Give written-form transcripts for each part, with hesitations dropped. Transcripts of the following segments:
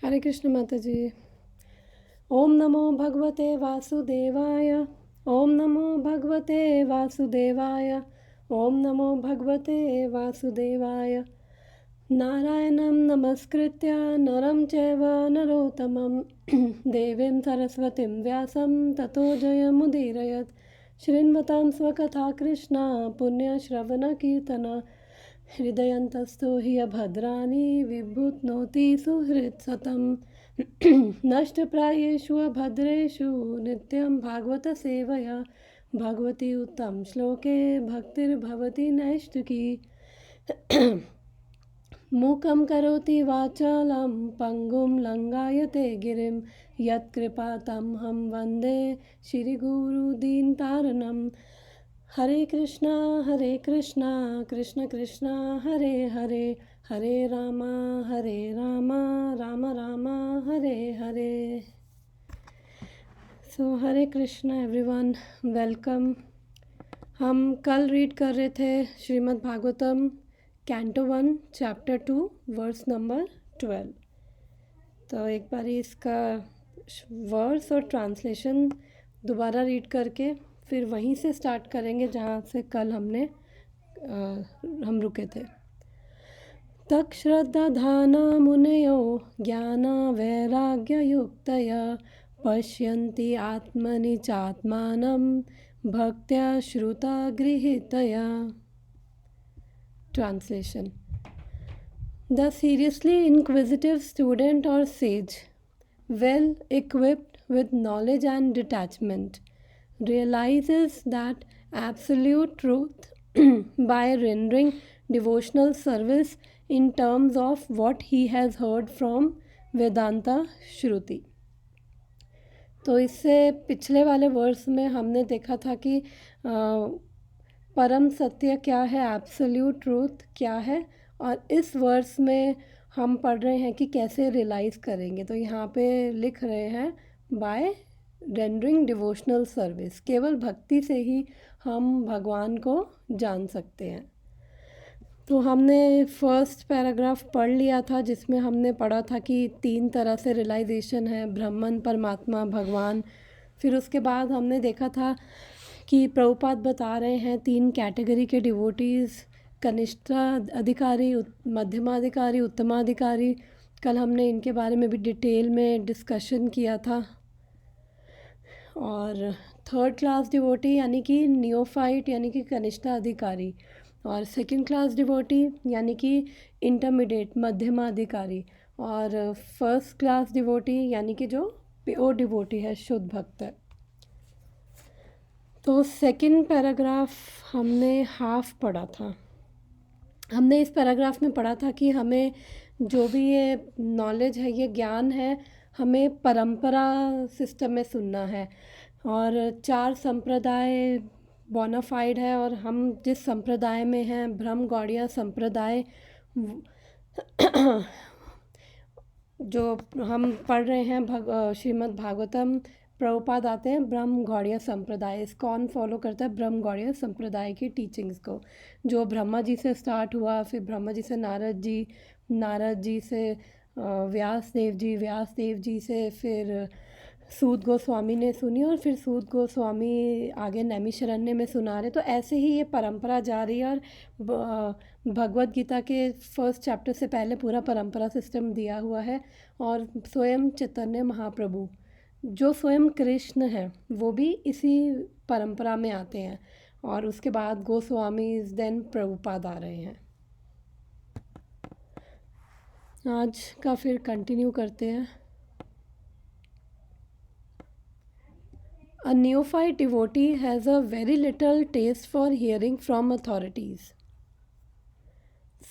हरे कृष्ण माता जी। ओम नमो भगवते वासुदेवाय। ओम नमो भगवते वासुदेवाय। ओम नमो भगवते वासुदेवाय। नारायणं नमस्कृत्य नरं चैव नरोत्तमं देवीं सरस्वतीं व्यासं ततो जयमुदीरयत्। शृण्वतां स्वकथा कृष्णा पुण्यश्रवणकीर्तन हृदयन्तस्तु हि भद्राणि विभुत्नोति सुहृत्सतम्। नष्टप्रायेषु अभद्रेषु नित्यं भागवतसेवया भगवती उत्तम श्लोके भक्तिर्भवति नैष्टिकी। मूकं करोति वाचालं पङ्गुं लङ्घयते गिरिं यत्कृपातमहं वन्दे श्रीगुरुदीनतारिणं। Hare Krishna Krishna Krishna Hare Hare, Hare Ram Ram Ram Hare Hare. So Hare Krishna everyone, welcome. हम कल रीड कर रहे थे Shrimad Bhagavatam canto 1 chapter 2 verse number 12। तो एक बार इसका वर्स और ट्रांसलेशन दोबारा रीड करके फिर वहीं से स्टार्ट करेंगे जहाँ से कल हम रुके थे। तक श्रद्धाधाना मुनयो ज्ञान वैराग्ययुक्तया पश्यन्ति आत्मनि चात्मानं भक्त्या श्रुता गृहीतया। Translation. The seriously inquisitive student or sage, well equipped with knowledge and detachment, realizes that absolute truth by rendering devotional service in terms of what he has heard from Vedanta Shruti. तो इससे पिछले वाले verse में हमने देखा था कि परम सत्य क्या है, एब्सोल्यूट ट्रूथ क्या है, और इस वर्स में हम पढ़ रहे हैं कि कैसे रियलाइज़ करेंगे। तो यहाँ पे लिख रहे हैं बाय रेंडरिंग डिवोशनल सर्विस, केवल भक्ति से ही हम भगवान को जान सकते हैं। तो हमने फर्स्ट पैराग्राफ पढ़ लिया था जिसमें हमने पढ़ा था कि 3 तरह से रियलाइजेशन है, ब्रह्मन, परमात्मा, भगवान। फिर उसके बाद हमने देखा था कि प्रभुपाद बता रहे हैं 3 कैटेगरी के डिवोटीज़, कनिष्ठ अधिकारी, मध्यमाधिकारी, उत्तमाधिकारी। कल हमने इनके बारे में भी डिटेल में डिस्कशन किया था। और 3rd क्लास डिवोटी यानी कि नियोफाइट यानी कि कनिष्ठ अधिकारी, और 2nd क्लास डिवोटी यानी कि इंटरमीडिएट मध्यमाधिकारी, और 1st क्लास डिवोटी यानी कि जो प्योर डिवोटी है, शुद्ध भक्त है। तो 2nd पैराग्राफ हमने हाफ पढ़ा था। हमने इस पैराग्राफ में पढ़ा था कि हमें जो भी ये नॉलेज है, ये ज्ञान है, हमें परंपरा सिस्टम में सुनना है। और 4 संप्रदाय बोनाफाइड है, और हम जिस संप्रदाय में हैं, ब्रह्म गौड़िया संप्रदाय, जो हम पढ़ रहे हैं श्रीमद् भागवतम, प्रभुपाद आते हैं ब्रह्म गौड़िया संप्रदाय। इस्कॉन फॉलो करता है ब्रह्म गौड़िया संप्रदाय की टीचिंग्स को, जो ब्रह्मा जी से स्टार्ट हुआ, फिर ब्रह्मा जी से नारद जी से व्यास देव जी से फिर सूत गोस्वामी ने सुनी, और फिर सूत गोस्वामी आगे नैमिषारण्य में सुना रहे। तो ऐसे ही ये परंपरा जा रही है, और भगवत गीता के 1st चैप्टर से पहले पूरा परंपरा सिस्टम दिया हुआ है। और स्वयं चैतन्य महाप्रभु जो स्वयं कृष्ण हैं, वो भी इसी परंपरा में आते हैं, और उसके बाद गोस्वामी देन प्रभुपाद आ रहे हैं। आज का फिर कंटिन्यू करते हैं। A neophyte devotee has a very little taste for hearing from authorities.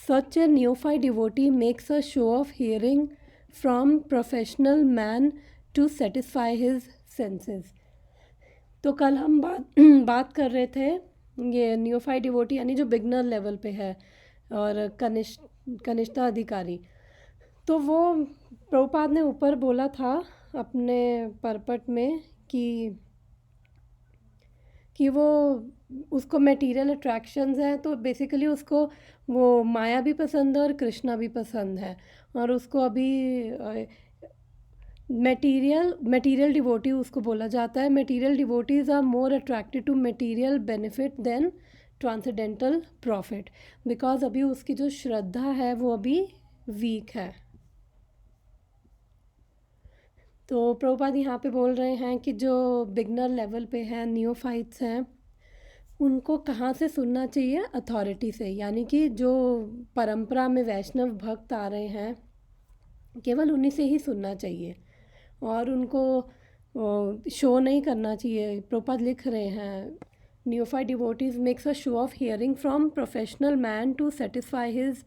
Such a neophyte devotee makes a show of hearing from professional man to satisfy his senses. तो कल हम बात कर रहे थे ये नियोफाइट डिवोटी यानी जो बिगनर लेवल पे है, और कनिष्ठ अधिकारी। तो वो प्रभुपाद ने ऊपर बोला था अपने परपट में कि वो उसको मटेरियल अट्रैक्शंस हैं, तो बेसिकली उसको वो माया भी पसंद है और कृष्णा भी पसंद है, और उसको अभी मटेरियल डिवोटी उसको बोला जाता है. Material devotees are more attracted to material benefit than transcendental profit, because अभी उसकी जो श्रद्धा है वो अभी वीक है. तो प्रभुपाद यहाँ पे बोल रहे हैं कि जो बिगनर लेवल पे हैं, नियोफाइट्स हैं, उनको कहाँ से सुनना चाहिए? अथॉरिटी से. यानी कि जो परंपरा में वैष्णव भक्त आ रहे हैं, केवल उन्हीं से ही सुनना चाहिए और उनको शो नहीं करना चाहिए. प्रभुपाद लिख रहे हैं, neophyte devotees makes a show of hearing from professional man to satisfy his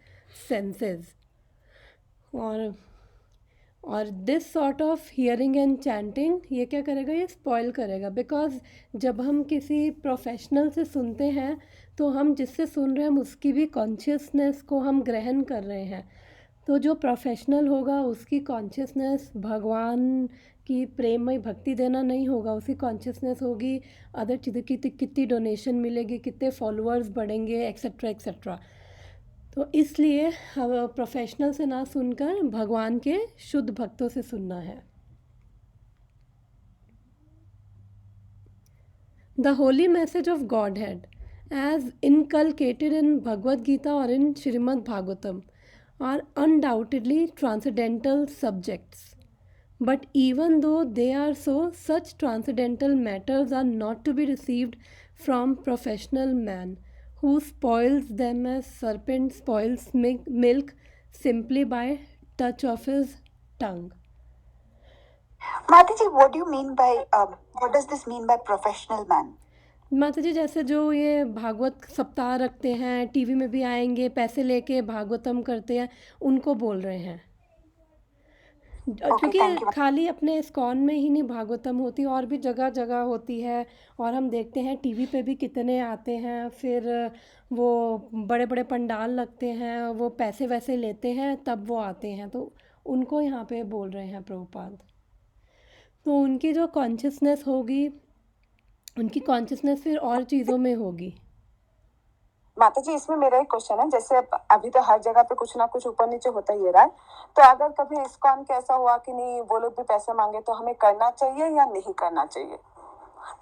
senses. और this sort of hearing and chanting ये क्या करेगा? ये स्पॉइल करेगा. बिकॉज जब हम किसी प्रोफेशनल से सुनते हैं तो हम जिससे सुन रहे हैं उसकी भी कॉन्शियसनेस को हम ग्रहण कर रहे हैं. तो जो प्रोफेशनल होगा उसकी कॉन्शियसनेस भगवान की प्रेममय भक्ति देना नहीं होगा, उसकी कॉन्शियसनेस होगी अदर चीज़ें की, कितनी डोनेशन मिलेगी, कितने फॉलोअर्स बढ़ेंगे, एक्सेट्रा एक्सेट्रा. तो इसलिए प्रोफेशनल से ना सुनकर भगवान के शुद्ध भक्तों से सुनना है. The Holi message of God head as inculcated in Bhagavad Gita or in Srimad Bhagavatam are undoubtedly transcendental subjects. But even though they are so, such transcendental matters are not to be received from professional man, who spoils them as serpent spoils milk simply by touch of his tongue. Mataji, what does this mean by professional man? माता जी, जैसे जो ये भागवत सप्ताह रखते हैं, TV में भी आएंगे, पैसे लेके भागवतम करते हैं, उनको बोल रहे हैं. क्योंकि खाली अपने इस्कॉन में ही नहीं भागवतम होती, और भी जगह जगह होती है. और हम देखते हैं टीवी पे भी कितने आते हैं, फिर वो बड़े बड़े पंडाल लगते हैं, वो पैसे वैसे लेते हैं तब वो आते हैं. तो उनको यहाँ पे बोल रहे हैं प्रभुपाद. तो उनकी जो कॉन्शियसनेस होगी, उनकी कॉन्शियसनेस फिर और चीज़ों में होगी. माता जी, इसमें मेरा एक क्वेश्चन है. जैसे अभी तो हर जगह पे कुछ ना कुछ ऊपर नीचे होता ही रहा है, तो अगर कभी इस्कॉन के ऐसा हुआ कि नहीं वो लोग भी पैसे मांगे, तो हमें करना चाहिए या नहीं करना चाहिए?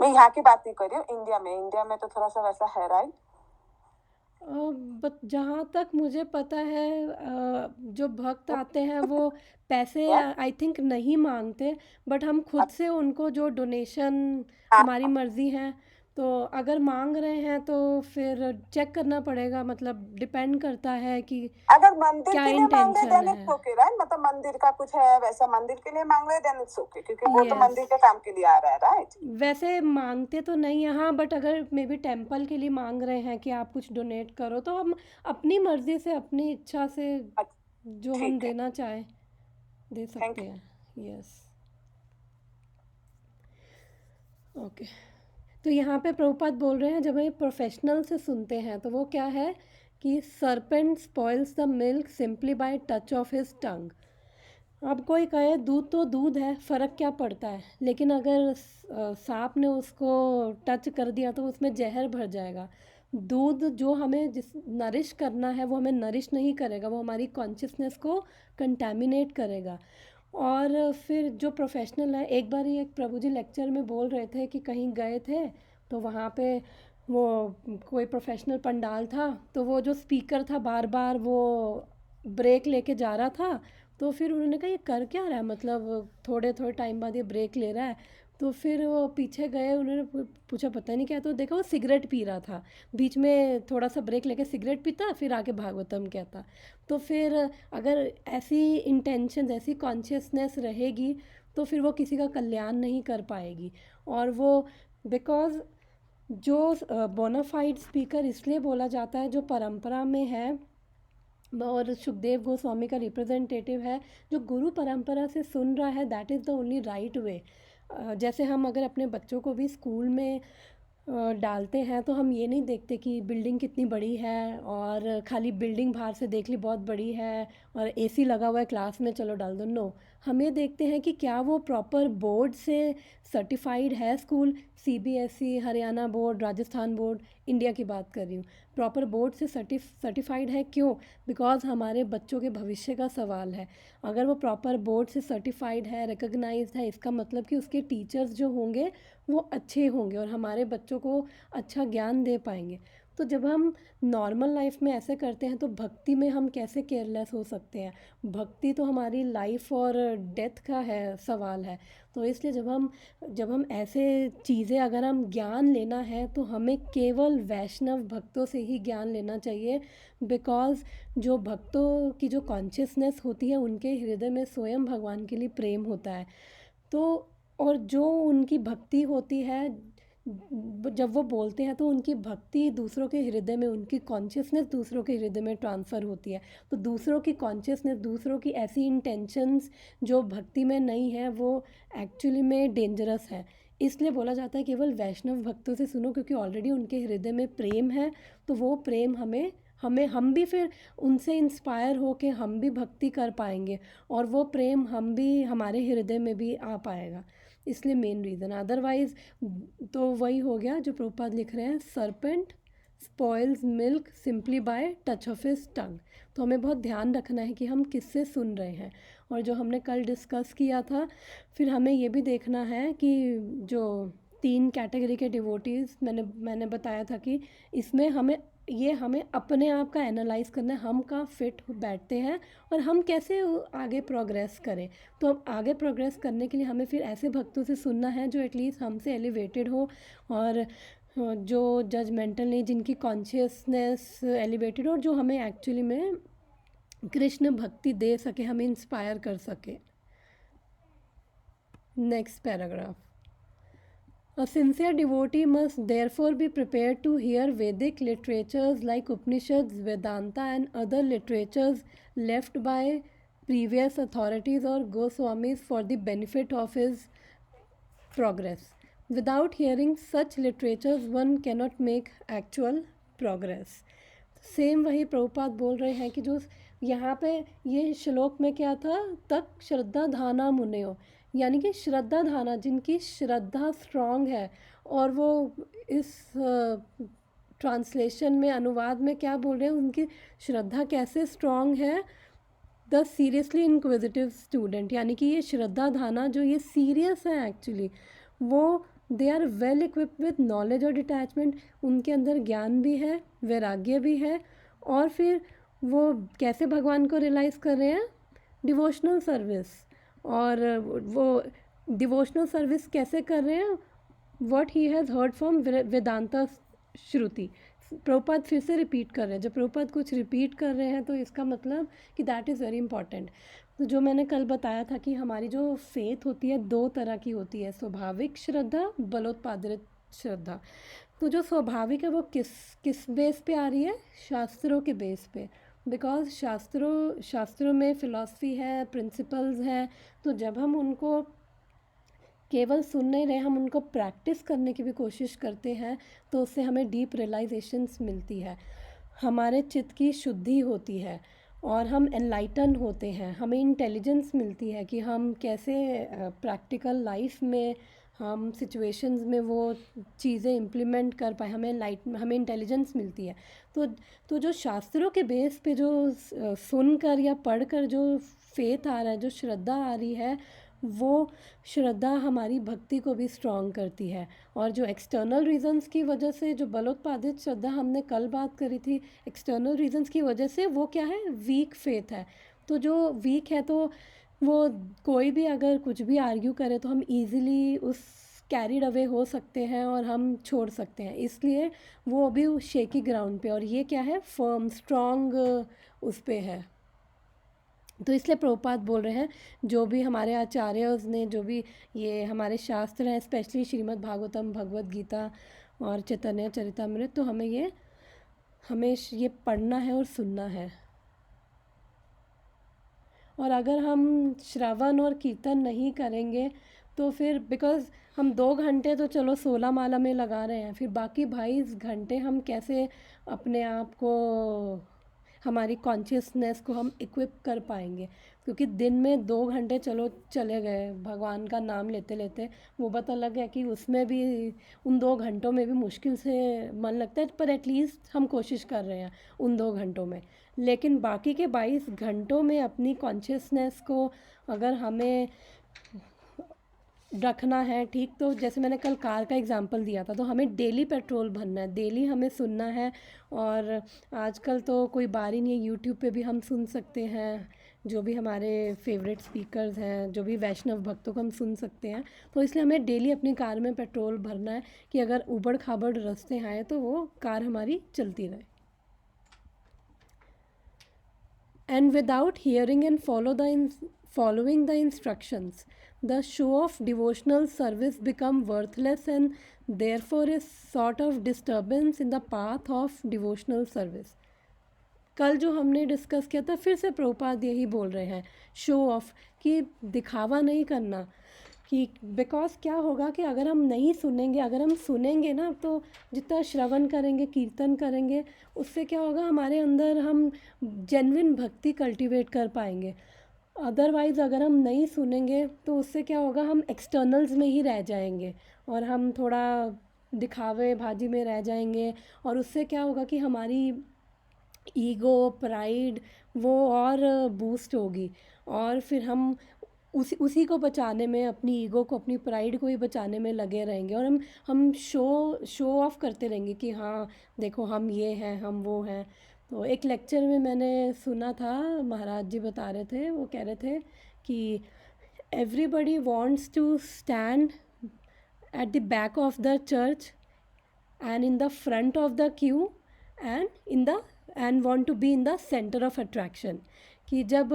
मैं यहाँ की बात नहीं कर रही हूँ, इंडिया में तो थोड़ा सा वैसा है, राइट? बट जहाँ तक मुझे पता है, जो भक्त आते हैं वो पैसे आई थिंक नहीं मांगते, बट हम खुद से उनको जो डोनेशन हमारी मर्जी है. तो अगर मांग रहे हैं तो फिर चेक करना पड़ेगा. मतलब डिपेंड करता है कि अगर मंदिर क्या के लिए मांग रहे intention then it's okay, right? मतलब मंदिर का कुछ है वैसा, मंदिर के लिए मांग रहे देन इट्स ओके, क्योंकि वो तो Yes. मंदिर के काम के लिए आ रहा है, राइट? वैसे मांगते तो नहीं है, हाँ, बट अगर मे बी टेम्पल के लिए मांग रहे हैं कि आप कुछ डोनेट करो, तो हम अपनी मर्जी से, अपनी इच्छा से जो हम देना चाहें दे सकते हैं. Yes, okay. तो यहाँ पे प्रभुपाद बोल रहे हैं, जब ये प्रोफेशनल से सुनते हैं तो वो क्या है कि serpent spoils the milk simply by touch of his tongue. अब कोई कहे दूध तो दूध है, फ़र्क क्या पड़ता है, लेकिन अगर सांप ने उसको टच कर दिया तो उसमें जहर भर जाएगा. दूध जो हमें जिस नरिश करना है वो हमें नरिश नहीं करेगा, वो हमारी कॉन्शियसनेस को कंटेमिनेट करेगा. और फिर जो प्रोफेशनल है, एक बार ही एक प्रभु जी लेक्चर में बोल रहे थे कि कहीं गए थे तो वहाँ पे वो कोई प्रोफेशनल पंडाल था, तो वो जो स्पीकर था बार बार वो ब्रेक लेके जा रहा था. तो फिर उन्होंने कहा ये कर क्या रहा है, मतलब थोड़े थोड़े टाइम बाद ये ब्रेक ले रहा है. तो फिर वो पीछे गए, उन्होंने पूछा पता नहीं क्या, तो देखा वो सिगरेट पी रहा था. बीच में थोड़ा सा ब्रेक लेके सिगरेट पीता, फिर आके भागवतम कहता. तो फिर अगर ऐसी इंटेंशन, ऐसी कॉन्शियसनेस रहेगी तो फिर वो किसी का कल्याण नहीं कर पाएगी. और वो बिकॉज जो बोनाफाइड स्पीकर इसलिए बोला जाता है जो परंपरा में है और सुखदेव गोस्वामी का रिप्रेजेंटेटिव है, जो गुरु परंपरा से सुन रहा है, that is the only right way. जैसे हम अगर अपने बच्चों को भी स्कूल में डालते हैं तो हम ये नहीं देखते कि बिल्डिंग कितनी बड़ी है और खाली बिल्डिंग बाहर से देख ली बहुत बड़ी है और एसी लगा हुआ है क्लास में, चलो डाल दो. नो, हमें देखते हैं कि क्या वो प्रॉपर बोर्ड से सर्टिफाइड है school, CBSE, Haryana board, Rajasthan board, India की बात कर रही हूँ, प्रॉपर बोर्ड से सर्टिफाइड है। क्यों? बिकॉज़ हमारे बच्चों के भविष्य का सवाल है। अगर वो प्रॉपर बोर्ड से सर्टिफाइड है, रिकॉग्नाइज्ड है, इसका मतलब कि उसके टीचर्स जो होंगे वो अच्छे होंगे और हमारे बच्चों को अच्छा ज्ञान दे पाएंगे। तो जब हम नॉर्मल लाइफ में ऐसे करते हैं तो भक्ति में हम कैसे केयरलेस हो सकते हैं? भक्ति तो हमारी लाइफ और डेथ का है, सवाल है। तो इसलिए जब हम ऐसे चीज़ें, अगर हम ज्ञान लेना है तो हमें केवल वैष्णव भक्तों से ही ज्ञान लेना चाहिए। बिकॉज़ जो भक्तों की जो कॉन्शियसनेस होती है उनके हृदय में स्वयं भगवान के लिए प्रेम होता है। तो और जो उनकी भक्ति होती है, जब वो बोलते हैं तो उनकी भक्ति दूसरों के हृदय में, उनकी कॉन्शियसनेस दूसरों के हृदय में ट्रांसफ़र होती है। तो दूसरों की कॉन्शियसनेस, दूसरों की ऐसी इंटेंशंस जो भक्ति में नहीं है, वो एक्चुअली में डेंजरस है। इसलिए बोला जाता है केवल वैष्णव भक्तों से सुनो, क्योंकि ऑलरेडी उनके हृदय में प्रेम है। तो वो प्रेम हमें हमें हम भी फिर उनसे इंस्पायर हो के हम भी भक्ति कर पाएंगे और वो प्रेम हम भी, हमारे हृदय में भी आ पाएगा। इसलिए मेन रीज़न, अदरवाइज़ तो वही हो गया जो प्रभुपाद लिख रहे हैं, serpent spoils milk simply by touch of his tongue. तो हमें बहुत ध्यान रखना है कि हम किससे सुन रहे हैं। और जो हमने कल डिस्कस किया था, फिर हमें ये भी देखना है कि जो 3 कैटेगरी के डिवोटीज़ मैंने बताया था कि इसमें हमें अपने आप का एनालाइज करना है, हम कहाँ फिट बैठते हैं और हम कैसे आगे प्रोग्रेस करें। तो अब आगे प्रोग्रेस करने के लिए हमें फिर ऐसे भक्तों से सुनना है जो एटलीस्ट हमसे एलिवेटेड हो और जो जजमेंटल नहीं, जिनकी कॉन्शियसनेस एलिवेटेड हो और जो हमें एक्चुअली में कृष्ण भक्ति दे सके, हमें इंस्पायर कर सके। Next paragraph. A sincere devotee must therefore be prepared to hear Vedic literatures like Upanishads, Vedanta, and other literatures left by previous authorities or Goswamis for the benefit of his progress. Without hearing such literatures, one cannot make actual progress. Same वही प्रभुपाद बोल रहे हैं कि जो यहाँ पे ये श्लोक में क्या था, तक श्रद्धा धाना मुनियो, यानी कि श्रद्धा धाना, जिनकी श्रद्धा स्ट्रांग है। और वो इस ट्रांसलेशन में, अनुवाद में क्या बोल रहे हैं, उनकी श्रद्धा कैसे स्ट्रांग है। द सीरियसली इंक्विजिटिव स्टूडेंट, यानी कि ये श्रद्धा धाना जो ये सीरियस है एक्चुअली, वो they are well equipped with knowledge और डिटैचमेंट, उनके अंदर ज्ञान भी है, वैराग्य भी है। और फिर वो कैसे भगवान को रियलाइज़ कर रहे हैं, डिवोशनल सर्विस। और वो डिवोशनल सर्विस कैसे कर रहे हैं, what he has heard from Vedanta Shruti. Prabhupada फिर से रिपीट कर रहे हैं, जब प्रभुपाद कुछ रिपीट कर रहे हैं तो इसका मतलब कि दैट इज़ वेरी इंपॉर्टेंट। तो जो मैंने कल बताया था कि हमारी जो फेथ होती है 2 तरह की होती है, स्वाभाविक श्रद्धा, बलोत्पादित श्रद्धा। तो जो स्वाभाविक है वो किस बेस पे आ रही है, शास्त्रों के बेस पे। बिकॉज शास्त्रों में फ़िलॉसफी है, प्रिंसिपल्स हैं। तो जब हम उनको केवल सुन नहीं रहे, हम उनको प्रैक्टिस करने की भी कोशिश करते हैं, तो उससे हमें डीप रियलाइजेशंस मिलती है, हमारे चित्त की शुद्धि होती है और हम एनलाइटन होते हैं, हमें इंटेलिजेंस मिलती है कि हम कैसे प्रैक्टिकल लाइफ में हम सिचुएशंस में वो चीज़ें इम्प्लीमेंट कर पाए, हमें इंटेलिजेंस मिलती है। तो जो शास्त्रों के बेस पे जो सुनकर या पढ़कर जो फेथ आ रहा है, जो श्रद्धा आ रही है, वो श्रद्धा हमारी भक्ति को भी स्ट्रॉन्ग करती है। और जो एक्सटर्नल रीजंस की वजह से, जो बलोत्पादित श्रद्धा हमने कल बात करी थी, एक्सटर्नल रीजंस की वजह से वो क्या है, वीक फेथ है। तो जो वीक है तो वो कोई भी अगर कुछ भी आर्ग्यू करे तो हम इजीली उस कैरिड अवे हो सकते हैं और हम छोड़ सकते हैं। इसलिए वो अभी उस शेकी ग्राउंड पे, और ये क्या है, फर्म स्ट्रॉन्ग उस पे है। तो इसलिए प्रभुपाद बोल रहे हैं, जो भी हमारे आचार्यों ने, जो भी ये हमारे शास्त्र हैं, स्पेशली श्रीमद् भागवतम, भगवद गीता और चैतन्य चरितामृत, तो हमें ये पढ़ना है और सुनना है। और अगर हम श्रवण और कीर्तन नहीं करेंगे तो फिर, बिकॉज़ हम 2 घंटे तो चलो 16 माला में लगा रहे हैं, फिर बाकी 22 घंटे हम कैसे अपने आप को, हमारी कॉन्शियसनेस को हम इक्विप कर पाएंगे। क्योंकि दिन में 2 घंटे चलो चले गए भगवान का नाम लेते लेते, वो बात अलग है कि उसमें भी उन 2 घंटों में भी मुश्किल से मन लगता है, पर एटलीस्ट हम कोशिश कर रहे हैं उन 2 घंटों में। लेकिन बाकी के 22 घंटों में अपनी कॉन्शियसनेस को अगर हमें रखना है ठीक, तो जैसे मैंने कल कार का एग्जांपल दिया था, तो हमें डेली पेट्रोल भरना है, डेली हमें सुनना है। और आजकल तो कोई बात ही नहीं है, यूट्यूब पे भी हम सुन सकते हैं, जो भी हमारे फेवरेट स्पीकर्स हैं, जो भी वैष्णव भक्तों को हम सुन सकते हैं। तो इसलिए हमें डेली अपनी कार में पेट्रोल भरना है कि अगर ऊबड़ खाबड़ रास्ते आए तो वो कार हमारी चलती रहे। And without hearing and following the instructions, the show of devotional service become worthless and therefore a sort of disturbance in the path of devotional service. कल जो हमने डिस्कस किया था, फिर से प्रभुपाद यही बोल रहे हैं, शो ऑफ, कि दिखावा नहीं करना। कि बिकॉज क्या होगा कि अगर हम नहीं सुनेंगे, अगर हम सुनेंगे ना, तो जितना श्रवण करेंगे, कीर्तन करेंगे, उससे क्या होगा, हमारे अंदर हम जेन्युइन भक्ति कल्टीवेट कर पाएंगे। अदरवाइज़ अगर हम नहीं सुनेंगे तो उससे क्या होगा, हम एक्सटर्नल्स में ही रह जाएंगे और हम थोड़ा दिखावे भाजी में रह जाएंगे। और उससे क्या होगा कि हमारी ईगो, प्राइड वो और बूस्ट होगी, और फिर हम उसी को बचाने में, अपनी ईगो को, अपनी प्राइड को ही बचाने में लगे रहेंगे। और हम शो ऑफ करते रहेंगे कि हाँ देखो हम ये हैं, हम वो हैं। तो एक लेक्चर में मैंने सुना था, महाराज जी बता रहे थे, वो कह रहे थे कि everybody wants to stand at the back of the church and in the front of the queue and want to be in the center of attraction। कि जब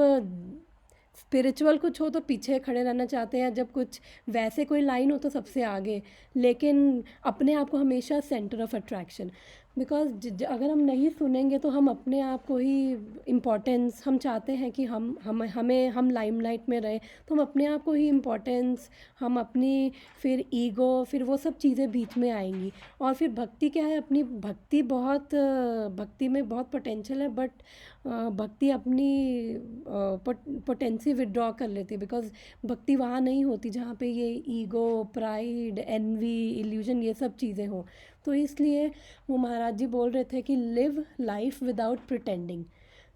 स्पिरिचुअल कुछ हो तो पीछे खड़े रहना चाहते हैं, जब कुछ वैसे कोई लाइन हो तो सबसे आगे, लेकिन अपने आप को हमेशा सेंटर ऑफ अट्रैक्शन। बिकॉज अगर हम नहीं सुनेंगे तो हम अपने आप को ही इम्पोर्टेंस, हम चाहते हैं कि हम लाइमलाइट में रहे, तो हम अपने आप को ही इम्पोर्टेंस, हम अपनी फिर ईगो, फिर वो सब चीज़ें बीच में आएंगी। और फिर भक्ति क्या है, अपनी भक्ति में बहुत पोटेंशियल है, बट भक्ति अपनी पोटेंसी विड्रॉ कर लेती है। बिकॉज भक्ति वहाँ नहीं होती जहाँ पे ये ईगो, प्राइड, एनवी, इल्यूजन, ये सब चीज़ें हों। तो इसलिए वो महाराज जी बोल रहे थे कि live life without pretending,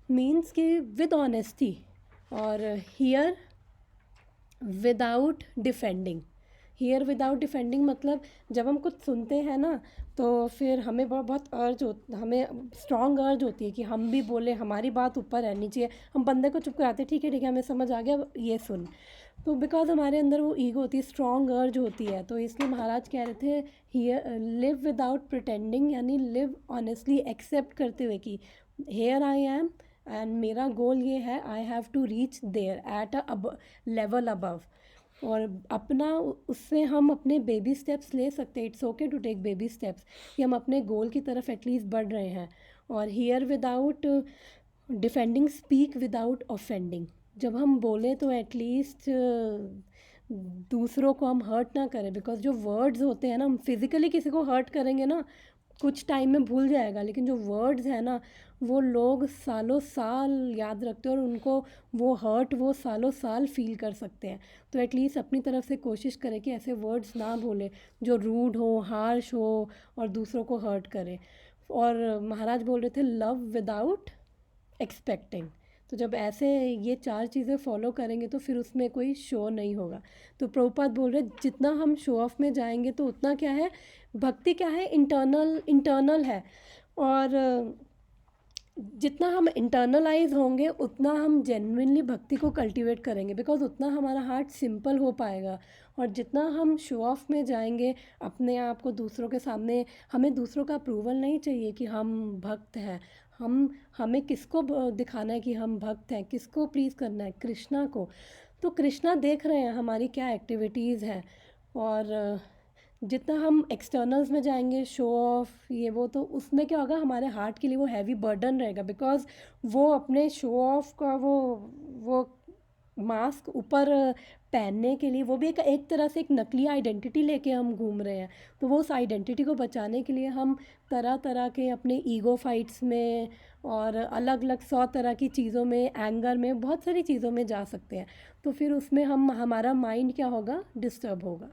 means कि विद ऑनेस्टी, और here without defending. Here without defending मतलब जब हम कुछ सुनते हैं ना, तो फिर हमें हमें स्ट्रॉन्ग अर्ज होती है कि हम भी बोले, हमारी बात ऊपर रहनी चाहिए। हम बंदे को चुप कराते, ठीक है हमें समझ आ गया, ये सुन। तो बिकॉज हमारे अंदर वो ईगो होती है, स्ट्रॉन्ग अर्ज होती है। तो इसलिए महाराज कह रहे थे हियर लिव विदाउट प्रिटेंडिंग, यानी लिव ऑनेस्टली, एक्सेप्ट करते हुए कि हेयर आई एम एंड मेरा गोल ये है, I have to reach there at a level above. और अपना उससे हम अपने बेबी स्टेप्स ले सकते हैं। It's okay to take baby steps, कि हम अपने गोल की तरफ एटलीस्ट बढ़ रहे हैं। और here without defending, speak without offending. जब हम बोलें तो एटलीस्ट दूसरों को हम हर्ट ना करें। बिकॉज जो वर्ड्स होते हैं ना, हम फिज़िकली किसी को हर्ट करेंगे ना, कुछ टाइम में भूल जाएगा, लेकिन जो वर्ड्स हैं ना, वो लोग सालों साल याद रखते हैं, और उनको वो हर्ट वो सालों साल फील कर सकते हैं। तो एटलीस्ट अपनी तरफ से कोशिश करें कि ऐसे वर्ड्स ना बोले जो रूड हो, हार्श हो और दूसरों को हर्ट करें। और महाराज बोल रहे थे लव विदाउट एक्सपेक्टिंग। तो जब ऐसे ये 4 चीज़ें फॉलो करेंगे तो फिर उसमें कोई शो नहीं होगा। तो प्रभुपाद बोल रहे जितना हम शो ऑफ में जाएंगे तो उतना क्या है, भक्ति क्या है, इंटरनल है। और जितना हम इंटरनलाइज होंगे उतना हम जेन्युइनली भक्ति को कल्टीवेट करेंगे, बिकॉज उतना हमारा हार्ट सिंपल हो पाएगा। और जितना हम शो ऑफ में जाएंगे अपने आप को दूसरों के सामने, हमें दूसरों का अप्रूवल नहीं चाहिए कि हम भक्त हैं। हमें किसको दिखाना है कि हम भक्त हैं, किसको प्लीज़ करना है, कृष्णा को। तो कृष्णा देख रहे हैं हमारी क्या एक्टिविटीज़ हैं। और जितना हम एक्सटर्नल्स में जाएंगे, शो ऑफ ये वो, तो उसमें क्या होगा, हमारे हार्ट के लिए वो हैवी बर्डन रहेगा। बिकॉज वो अपने शो ऑफ का वो मास्क ऊपर पहनने के लिए, वो भी एक तरह से एक नकली आइडेंटिटी लेके हम घूम रहे हैं। तो वो उस आइडेंटिटी को बचाने के लिए हम तरह तरह के अपने ईगो फाइट्स में और अलग अलग 100 तरह की चीज़ों में, एंगर में, बहुत सारी चीज़ों में जा सकते हैं। तो फिर उसमें हमारा माइंड क्या होगा, डिस्टर्ब होगा।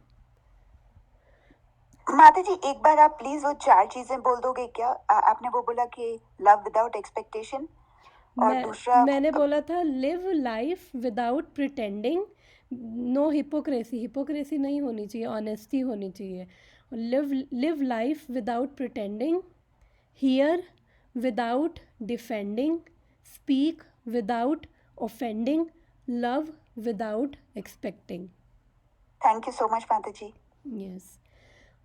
माता जी, एक बार आप प्लीज वो 4 चीजें बोल दोगे क्या? आपने वो बोला कि लव विदाउट एक्सपेक्टेशन, और दूसरा मैंने बोला था live life without pretending, no hypocrisy, hypocrisy नहीं होनी चाहिए, ऑनेस्टी होनी चाहिए। Live life without pretending, hear without defending, speak without offending, love without expecting. Thank you so much माता ji. Yes.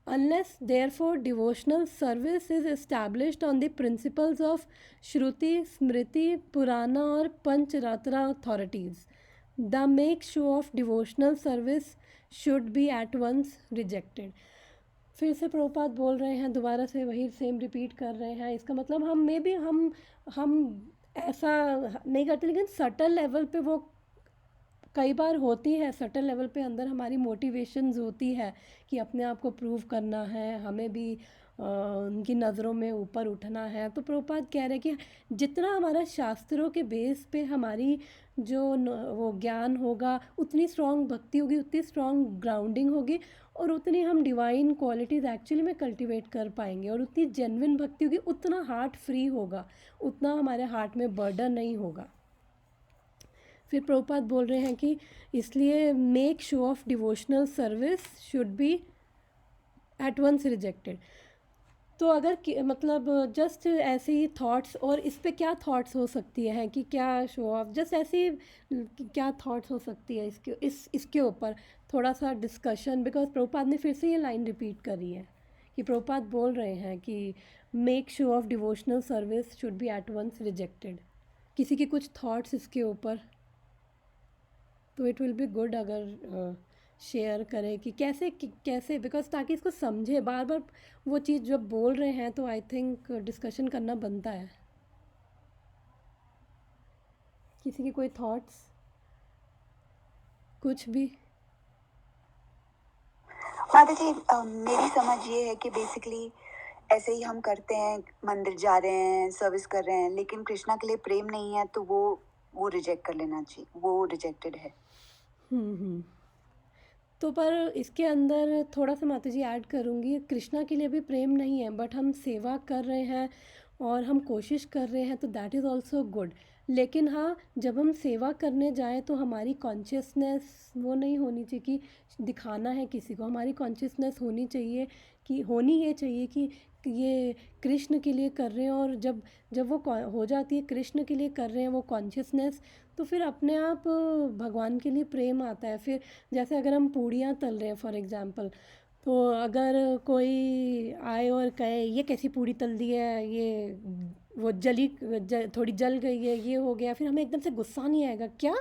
Unless, therefore, devotional service is established on the principles of Shruti, Smriti, Purana or Pancharatra authorities, the make show of devotional service should be at once rejected. फिर से प्रभुपाद बोल रहे हैं, दोबारा से वही same repeat कर रहे हैं। इसका मतलब हम में भी हम ऐसा नहीं करते, लेकिन सटल लेवल पे वो कई बार होती है। सटल लेवल पे अंदर हमारी मोटिवेशंस होती है कि अपने आप को प्रूव करना है, हमें भी उनकी नज़रों में ऊपर उठना है। तो प्रभुपाद कह रहे हैं कि जितना हमारा शास्त्रों के बेस पे हमारी जो वो ज्ञान होगा, उतनी स्ट्रॉन्ग भक्ति होगी, उतनी स्ट्रॉन्ग ग्राउंडिंग होगी, और उतनी हम डिवाइन क्वालिटीज़ एक्चुअली में कल्टीवेट कर पाएंगे, और उतनी जेन्युइन भक्ति होगी, उतना हार्ट फ्री होगा, उतना हमारे हार्ट में बर्डन नहीं होगा। फिर प्रभुपाद बोल रहे हैं कि इसलिए make show of devotional service should be at once rejected. तो अगर मतलब जस्ट ऐसे ही थॉट्स, और इस पे क्या थॉट्स हो सकती हैं कि क्या शो ऑफ, जस्ट ऐसी क्या थॉट्स हो सकती है इसके ऊपर थोड़ा सा डिस्कशन। बिकॉज प्रभुपाद ने फिर से ये लाइन रिपीट करी है कि प्रभुपाद बोल रहे हैं कि make show of devotional service should be at once rejected. किसी की कुछ थॉट्स इसके ऊपर, तो इट विल बी गुड अगर शेयर करें कि कैसे बिकॉज ताकि इसको समझे। बार बार वो चीज़ जब बोल रहे हैं तो आई थिंक डिस्कशन करना बनता है। किसी की कोई थॉट्स, कुछ भी? माता जी, मेरी समझ ये है कि बेसिकली ऐसे ही हम करते हैं, मंदिर जा रहे हैं, सर्विस कर रहे हैं, लेकिन कृष्णा के लिए प्रेम नहीं है तो वो रिजेक्ट कर लेना चाहिए, वो रिजेक्टेड है। तो पर इसके अंदर थोड़ा सा माता जी ऐड करूँगी, कृष्णा के लिए भी प्रेम नहीं है, बट हम सेवा कर रहे हैं और हम कोशिश कर रहे हैं, तो दैट इज़ ऑल्सो गुड। लेकिन हाँ, जब हम सेवा करने जाएं तो हमारी कॉन्शियसनेस वो नहीं होनी चाहिए कि दिखाना है किसी को। हमारी कॉन्शियसनेस होनी चाहिए कि ये कृष्ण के लिए कर रहे हैं, और जब जब वो हो जाती है कृष्ण के लिए कर रहे हैं वो कॉन्शियसनेस, तो फिर अपने आप भगवान के लिए प्रेम आता है। फिर जैसे अगर हम पूड़ियाँ तल रहे हैं फॉर एग्ज़ाम्पल, तो अगर कोई आए और कहे ये कैसी पूड़ी तल दी है, ये वो थोड़ी जल गई है, ये हो गया, फिर हमें एकदम से गुस्सा नहीं आएगा क्या,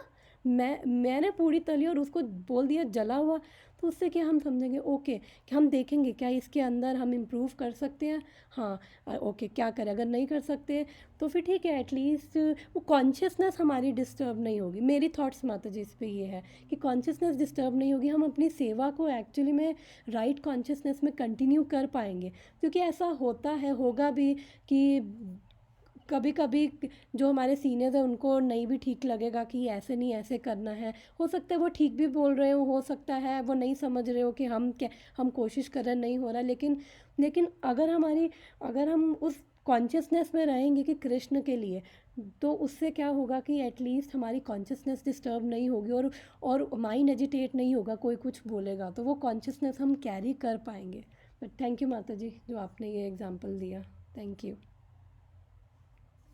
मैंने पूड़ी तली और उसको बोल दिया जला हुआ। तो उससे क्या हम समझेंगे, ओके, कि हम देखेंगे क्या इसके अंदर हम इम्प्रूव कर सकते हैं। हाँ, ओके, क्या करें, अगर नहीं कर सकते तो फिर ठीक है, एटलीस्ट वो कॉन्शियसनेस हमारी डिस्टर्ब नहीं होगी। मेरी थॉट्स माता जी इस पे ये है कि कॉन्शियसनेस डिस्टर्ब नहीं होगी, हम अपनी सेवा को एक्चुअली में राइट कॉन्शियसनेस में कंटिन्यू कर पाएंगे। क्योंकि ऐसा होता है, होगा भी कि कभी कभी जो हमारे सीनियर्स हैं उनको नहीं भी ठीक लगेगा कि ऐसे नहीं, ऐसे करना है। हो सकता है वो ठीक भी बोल रहे हो सकता है वो नहीं समझ रहे हो कि हम कोशिश कर रहे हैं, नहीं हो रहा। लेकिन अगर हम उस कॉन्शियसनेस में रहेंगे कि कृष्ण के लिए, तो उससे क्या होगा कि एटलीस्ट हमारी कॉन्शियसनेस डिस्टर्ब नहीं होगी, और माइंड एजिटेट नहीं होगा, कोई कुछ बोलेगा तो वो कॉन्शियसनेस हम कैरी कर पाएंगे। बट थैंक यू माता जी जो आपने ये एग्जांपल दिया, थैंक यू।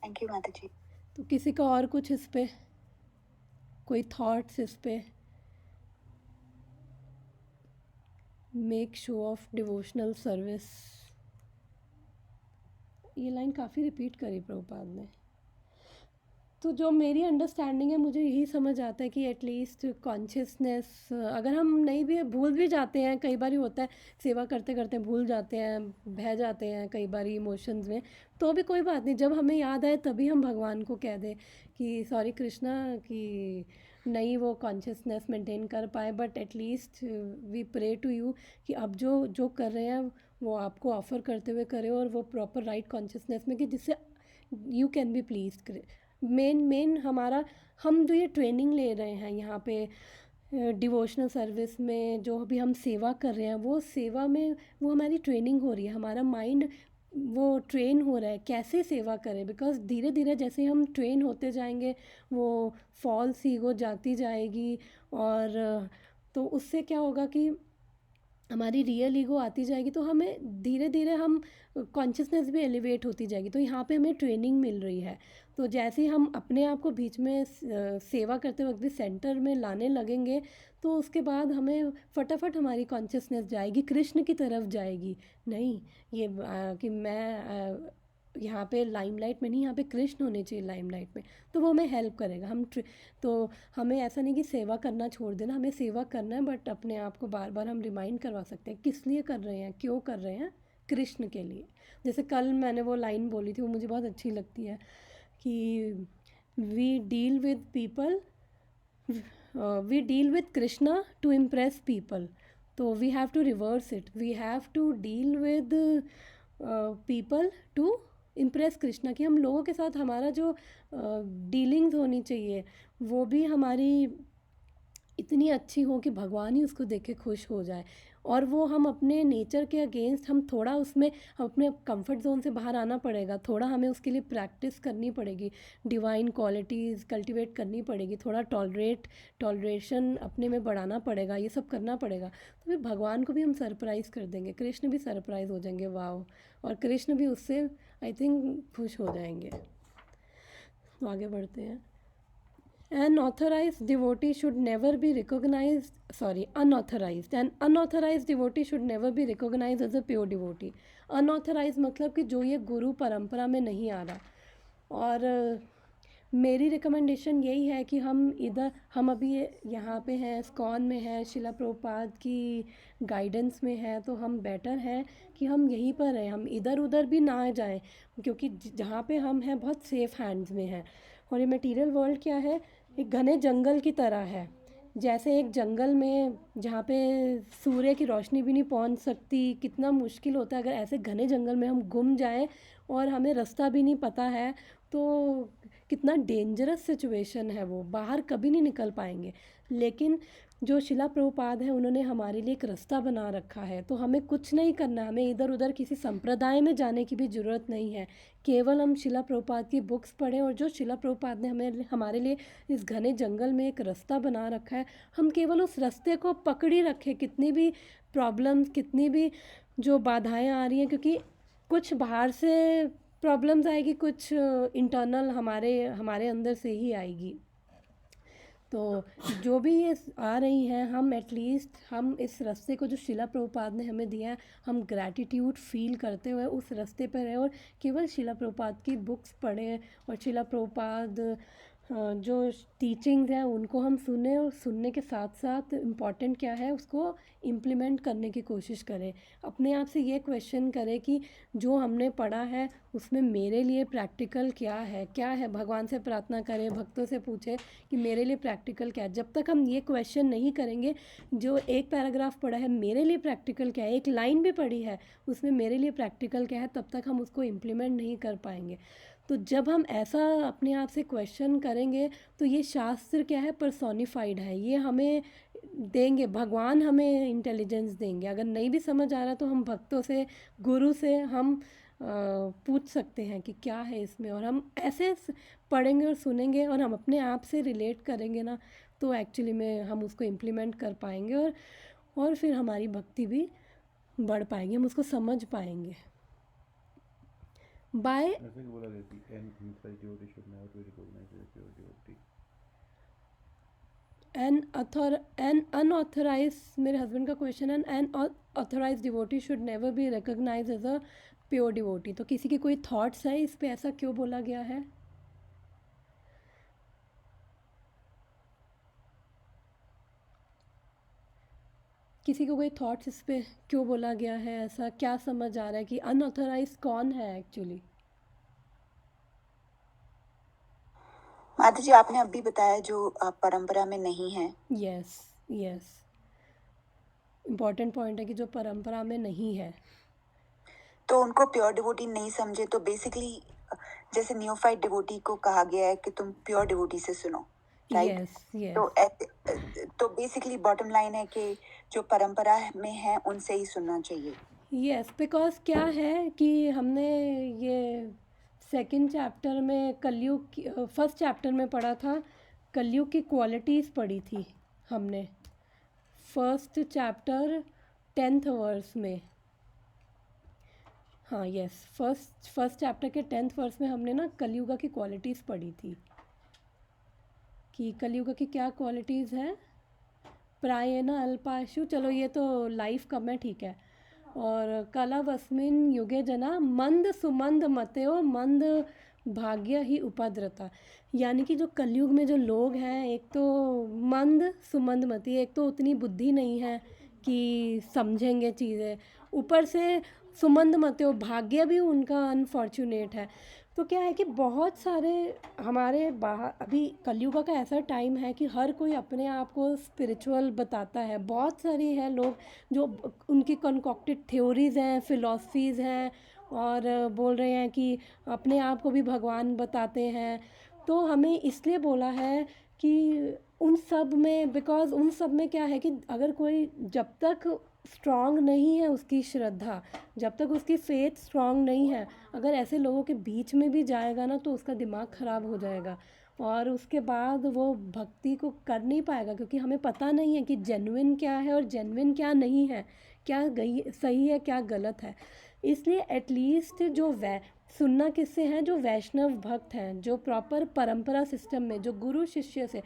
थैंक यू माता जी। तो किसी का और कुछ इस पे कोई थॉट्स इस पे? Make show of devotional service, ये लाइन काफ़ी रिपीट करी प्रभुपाद ने। तो जो मेरी अंडरस्टैंडिंग है, मुझे यही समझ आता है कि एटलीस्ट कॉन्शियसनेस, अगर हम नहीं भी भूल भी जाते हैं, कई बार होता है सेवा करते करते भूल जाते हैं, बह जाते हैं कई बार इमोशंस में, तो भी कोई बात नहीं, जब हमें याद आए तभी हम भगवान को कह दें कि सॉरी कृष्णा, कि नहीं वो कॉन्शियसनेस मेंटेन कर पाए, but at least we pray to you कि अब जो जो कर रहे हैं वो आपको ऑफ़र करते हुए करें, और वो प्रॉपर राइट कॉन्शियसनेस में कि जिससे you can be please. Main हमारा, हम जो ये ट्रेनिंग ले रहे हैं यहाँ पे डिवोशनल सर्विस में, जो भी हम सेवा कर रहे हैं, वो सेवा में वो हमारी ट्रेनिंग हो रही है, हमारा माइंड वो ट्रेन हो रहा है कैसे सेवा करें, बिकॉज धीरे धीरे जैसे हम ट्रेन होते जाएंगे वो फॉल्स ईगो जाती जाएगी, और तो उससे क्या होगा कि हमारी रियल ईगो आती जाएगी, तो हमें धीरे धीरे हम कॉन्शियसनेस भी एलिवेट होती जाएगी, तो यहाँ पे हमें ट्रेनिंग मिल रही है। तो जैसे ही हम अपने आप को बीच में सेवा करते वक्त भी सेंटर में लाने लगेंगे, तो उसके बाद हमें फटाफट हमारी कॉन्शियसनेस जाएगी कृष्ण की तरफ जाएगी, नहीं ये कि मैं यहाँ पे लाइमलाइट में नहीं, यहाँ पे कृष्ण होने चाहिए लाइमलाइट में, तो वो हमें हेल्प करेगा। तो हमें ऐसा नहीं कि सेवा करना छोड़ देना, हमें सेवा करना है, बट अपने आप को बार बार हम रिमाइंड करवा सकते हैं किस लिए कर रहे हैं, क्यों कर रहे हैं, कृष्ण के लिए। जैसे कल मैंने वो लाइन बोली थी, वो मुझे बहुत अच्छी लगती है कि we deal with people, we deal with Krishna to impress people, तो we have to reverse it, we have to deal with people to impress Krishna, कि हम लोगों के साथ हमारा जो डीलिंग्स होनी चाहिए वो भी हमारी इतनी अच्छी हो कि भगवान ही उसको देख के खुश हो जाए, और वो हम अपने नेचर के अगेंस्ट, हम थोड़ा उसमें, हम अपने कंफर्ट जोन से बाहर आना पड़ेगा, थोड़ा हमें उसके लिए प्रैक्टिस करनी पड़ेगी, डिवाइन क्वालिटीज़ कल्टीवेट करनी पड़ेगी, थोड़ा टॉलरेशन अपने में बढ़ाना पड़ेगा, ये सब करना पड़ेगा, तो फिर भगवान को भी हम सरप्राइज़ कर देंगे, कृष्ण भी सरप्राइज़ हो जाएंगे, वाओ, और कृष्ण भी उससे आई थिंक खुश हो जाएंगे। तो आगे बढ़ते हैं। Unauthorized devotee should never be recognized, unauthorized. An unauthorized devotee should never be recognized as a pure devotee. Unauthorized मतलब कि जो ये गुरु परंपरा में नहीं आ रहा, और मेरी रिकमेंडेशन यही है कि हम अभी यहाँ पे हैं, इस्कॉन में हैं, शिला प्रभुपाद की गाइडेंस में है, तो हम बेटर है कि हम यहीं पर रहें, हम इधर उधर भी ना जाएं, क्योंकि जहाँ पे हम हैं बहुत सेफ हैंड्स में हैं। और ये मटेरियल वर्ल्ड क्या है, एक घने जंगल की तरह है, जैसे एक जंगल में जहाँ पे सूर्य की रोशनी भी नहीं पहुँच सकती, कितना मुश्किल होता है अगर ऐसे घने जंगल में हम गुम जाएं और हमें रास्ता भी नहीं पता है, तो कितना डेंजरस सिचुएशन है, वो बाहर कभी नहीं निकल पाएंगे। लेकिन जो शिला प्रभुपाद है, उन्होंने हमारे लिए एक रास्ता बना रखा है, तो हमें कुछ नहीं करना, हमें इधर उधर किसी संप्रदाय में जाने की भी ज़रूरत नहीं है, केवल हम शिला प्रभुपाद की बुक्स पढ़ें, और जो शिला प्रभुपाद ने हमारे लिए इस घने जंगल में एक रास्ता बना रखा है, हम केवल उस रास्ते को पकड़ी रखें, कितनी भी प्रॉब्लम्स, कितनी भी जो बाधाएं आ रही हैं, क्योंकि कुछ बाहर से प्रॉब्लम्स आएगी, कुछ इंटरनल हमारे अंदर से ही आएगी। तो जो भी ये आ रही हैं, हम एटलीस्ट हम इस रास्ते को जो शिला प्रभुपाद ने हमें दिया है, हम ग्रैटिट्यूड फील करते हुए उस रास्ते पर रहें, और केवल शिला प्रभुपाद की बुक्स पढ़ें, और शिला प्रभुपाद जो टीचिंग्स हैं उनको हम सुने, और सुनने के साथ साथ इम्पॉर्टेंट क्या है उसको इम्प्लीमेंट करने की कोशिश करें। अपने आप से ये क्वेश्चन करें कि जो हमने पढ़ा है उसमें मेरे लिए प्रैक्टिकल क्या है, भगवान से प्रार्थना करें, भक्तों से पूछें कि मेरे लिए प्रैक्टिकल क्या है। जब तक हम ये क्वेश्चन नहीं करेंगे, जो एक पैराग्राफ पढ़ा है मेरे लिए प्रैक्टिकल क्या है, एक लाइन भी पढ़ी है उसमें मेरे लिए प्रैक्टिकल क्या है, तब तक हम उसको इम्प्लीमेंट नहीं कर पाएंगे। तो जब हम ऐसा अपने आप से क्वेश्चन करेंगे, तो ये शास्त्र क्या है, पर्सोनिफाइड है, ये हमें देंगे, भगवान हमें इंटेलिजेंस देंगे। अगर नहीं भी समझ आ रहा तो हम भक्तों से, गुरु से हम पूछ सकते हैं कि क्या है इसमें, और हम ऐसे पढ़ेंगे और सुनेंगे और हम अपने आप से रिलेट करेंगे ना, तो एक्चुअली में हम उसको इम्प्लीमेंट कर पाएंगे, और फिर हमारी भक्ति भी बढ़ पाएंगे, हम उसको समझ पाएंगे। बाय ऐसे ही बोला रहती N unauthorized devotee should never be recognized as a pure devotee. An unauthorized, मेरे हस्बैंड का क्वेश्चन है, an authorized devotee should never be recognized as a pure devotee. तो किसी के कोई थॉट्स है इस पे, ऐसा क्यों बोला गया है? किसी को कोई थॉट्स इस पे क्यों बोला गया है, ऐसा क्या समझ आ रहा है कि अनऑथराइज कौन है एक्चुअली? माता जी आपने अभी बताया जो परंपरा में नहीं है, यस, यस, इम्पॉर्टेंट पॉइंट है कि जो परंपरा में नहीं है। तो उनको प्योर डिवोटी नहीं समझे तो बेसिकली जैसे नियोफाइट डिवोटी को कहा गया है कि तुम प्योर डिवोटी से सुनो, राइट? यस, तो यस, तो बेसिकली बॉटम लाइन है कि जो परंपरा में है उनसे ही सुनना चाहिए। यस, बिकॉज क्या है कि हमने ये सेकंड चैप्टर में कलयुग की फर्स्ट चैप्टर में पढ़ा था, कलयुग की क्वालिटीज़ पढ़ी थी हमने फर्स्ट चैप्टर 10th वर्स में। हाँ, यस, फर्स्ट चैप्टर के 10th वर्स में हमने ना कलयुगा की क्वालिटीज़ पढ़ी थी कि कलयुगा की क्या क्वालिटीज़ हैं। प्रायेण अल्पाशु, चलो ये तो लाइफ कम है, ठीक है। और कलवस्मिन युगे जना मंद सुमंद मतयो मंद भाग्य ही उपद्रता, यानी कि जो कलयुग में जो लोग हैं, एक तो मंद सुमंद मती, एक तो उतनी बुद्धि नहीं है कि समझेंगे चीज़ें, ऊपर से सुमंद मतयो, भाग्य भी उनका अनफॉर्चुनेट है। तो क्या है कि बहुत सारे हमारे बाहर अभी कलयुग का ऐसा टाइम है कि हर कोई अपने आप को स्पिरिचुअल बताता है। बहुत सारी हैं लोग जो उनकी कंकॉक्टेड थ्योरीज़ हैं, फ़िलॉसफीज़ हैं, और बोल रहे हैं कि अपने आप को भी भगवान बताते हैं। तो हमें इसलिए बोला है कि उन सब में, बिकॉज़ उन सब में क्या है कि अगर कोई जब तक स्ट्रॉन्ग नहीं है उसकी श्रद्धा, जब तक उसकी फेथ स्ट्रॉन्ग नहीं है, अगर ऐसे लोगों के बीच में भी जाएगा ना तो उसका दिमाग ख़राब हो जाएगा और उसके बाद वो भक्ति को कर नहीं पाएगा, क्योंकि हमें पता नहीं है कि जेन्युइन क्या है और जेन्युइन क्या नहीं है, क्या गई सही है क्या गलत है। इसलिए एटलीस्ट जो सुनना किससे है, जो वैष्णव भक्त हैं, जो प्रॉपर परंपरा सिस्टम में, जो गुरु शिष्य से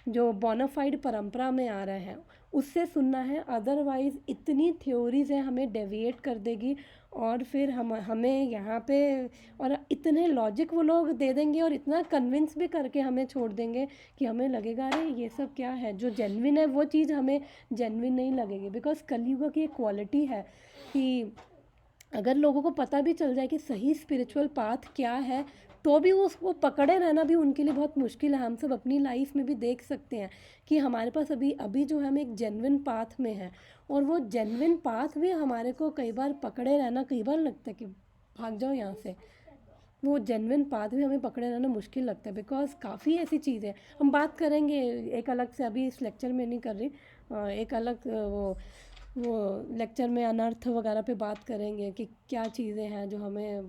जो बोनाफाइड परंपरा में आ रहे हैं, उससे सुनना है। अदरवाइज़ इतनी थ्योरीज़ हैं, हमें डेविएट कर देगी और फिर हमें यहाँ पे और इतने लॉजिक वो लोग दे देंगे और इतना कन्विंस भी करके हमें छोड़ देंगे कि हमें लगेगा अरे ये सब क्या है, जो जेन्युइन है वो चीज़ हमें जेन्युइन नहीं लगेगी। बिकॉज कलयुग की एक क्वालिटी है कि अगर लोगों को पता भी चल जाए कि सही स्पिरिचुअल पाथ क्या है, तो भी वो उसको पकड़े रहना भी उनके लिए बहुत मुश्किल है। हम सब अपनी लाइफ में भी देख सकते हैं कि हमारे पास अभी अभी जो है हम एक जेन्युइन पाथ में हैं, और वो जेन्युइन पाथ भी हमारे को कई बार पकड़े रहना, कई बार लगता है कि भाग जाओ यहाँ से, वो जेन्युइन पाथ भी हमें पकड़े रहना मुश्किल लगता है। बिकॉज काफ़ी ऐसी चीज़ें हम बात करेंगे एक अलग से, अभी इस लेक्चर में नहीं कर रही, एक अलग वो लेक्चर में अनर्थ वगैरह पे बात करेंगे कि क्या चीज़ें हैं जो हमें,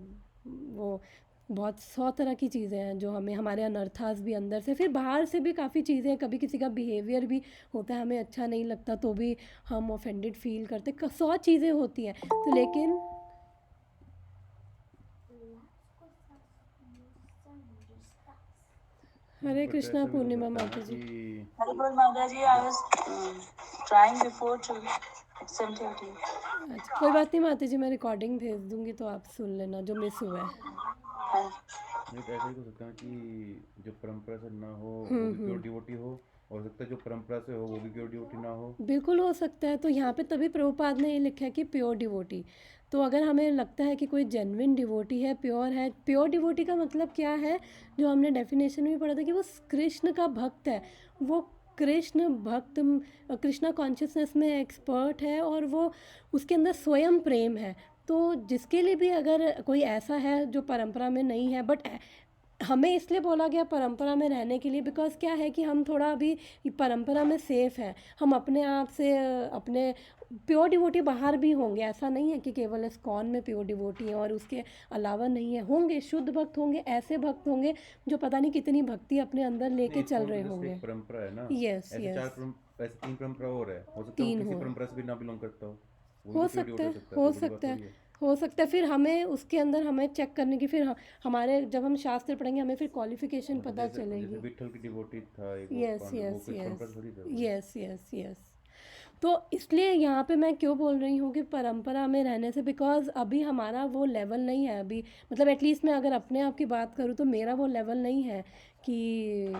वो बहुत 100 तरह की चीज़ें हैं जो हमें, हमारे अनर्थास भी अंदर से, फिर बाहर से भी काफ़ी चीज़ें हैं। कभी किसी का बिहेवियर भी होता है हमें अच्छा नहीं लगता तो भी हम ऑफेंडेड फील करते, 100 चीज़ें होती हैं। तो लेकिन हरे बट कृष्णा ऐसा भी तो पूर्णिमा सकता है ना माता जी। कि Haribol Mataji, I was trying before to send your tea. अच्छा, कोई बात नहीं माता जी, मैं रिकॉर्डिंग भेज दूंगी तो आप सुन लेना जो मिस हुआ है। नहीं, तो ऐसा ही हो सकता है कि जो परंपरा से ना हो वो भी प्योर डिवोटी हो सकता है जो परंपरा से हो वो भी प्योर डिवोटी ना हो। बिल्कुल हो सकता है। तो यहाँ पे तभी प्रभुपाद ने ये लिखा है कि प्योर डिवोटी। तो अगर हमें लगता है कि कोई जेन्युइन डिवोटी है, प्योर है, प्योर डिवोटी का मतलब क्या है, जो हमने डेफिनेशन में पढ़ा था कि वो कृष्ण का भक्त है, वो कृष्ण भक्त, कृष्णा कॉन्शियसनेस में एक्सपर्ट है और वो उसके अंदर स्वयं प्रेम है। तो जिसके लिए भी अगर कोई ऐसा है जो परंपरा में नहीं है, बट हमें इसलिए बोला गया परंपरा में रहने के लिए, बिकॉज़ क्या है कि हम थोड़ा अभी परंपरा में सेफ़ हैं, हम अपने आप से अपने प्योर डिवोटी बाहर भी होंगे, ऐसा नहीं है कि केवल इस्कॉन में प्योर डिवोटी हैं और उसके अलावा नहीं है, होंगे शुद्ध भक्त होंगे, ऐसे भक्त होंगे जो पता नहीं कितनी भक्ति अपने अंदर लेके नहीं, चल इस्कॉन रहे भी जैसे होंगे। एक परंपरा है ना, यस, ऐसे यस, ऐसे 3 परंपरा और है, हो सकता है वो 3 किसी हो परंपरा से भी ना बिलोंग करता हो, वो भी हो तो प्योर सकता डिवोटी है, हो सकता है, हो कोई बड़ी बात सकता है, थोड़ी है। हो सकता है। फिर हमें उसके अंदर हमें चेक करने की, फिर हमारे जब हम शास्त्र पढ़ेंगे हमें फिर क्वालिफिकेशन पता जैसे चलेगी। विट्ठल की डिवोटी था एक, वो यस, वो यस, किस परंपरा यस, से थोड़ी था वो। Yes, yes, yes. तो इसलिए यहाँ पे मैं क्यों बोल रही हूँ कि परंपरा में रहने से, बिकॉज़ अभी हमारा वो लेवल नहीं है, अभी मतलब एटलीस्ट मैं अगर अपने आप की बात करूँ तो मेरा वो लेवल नहीं है कि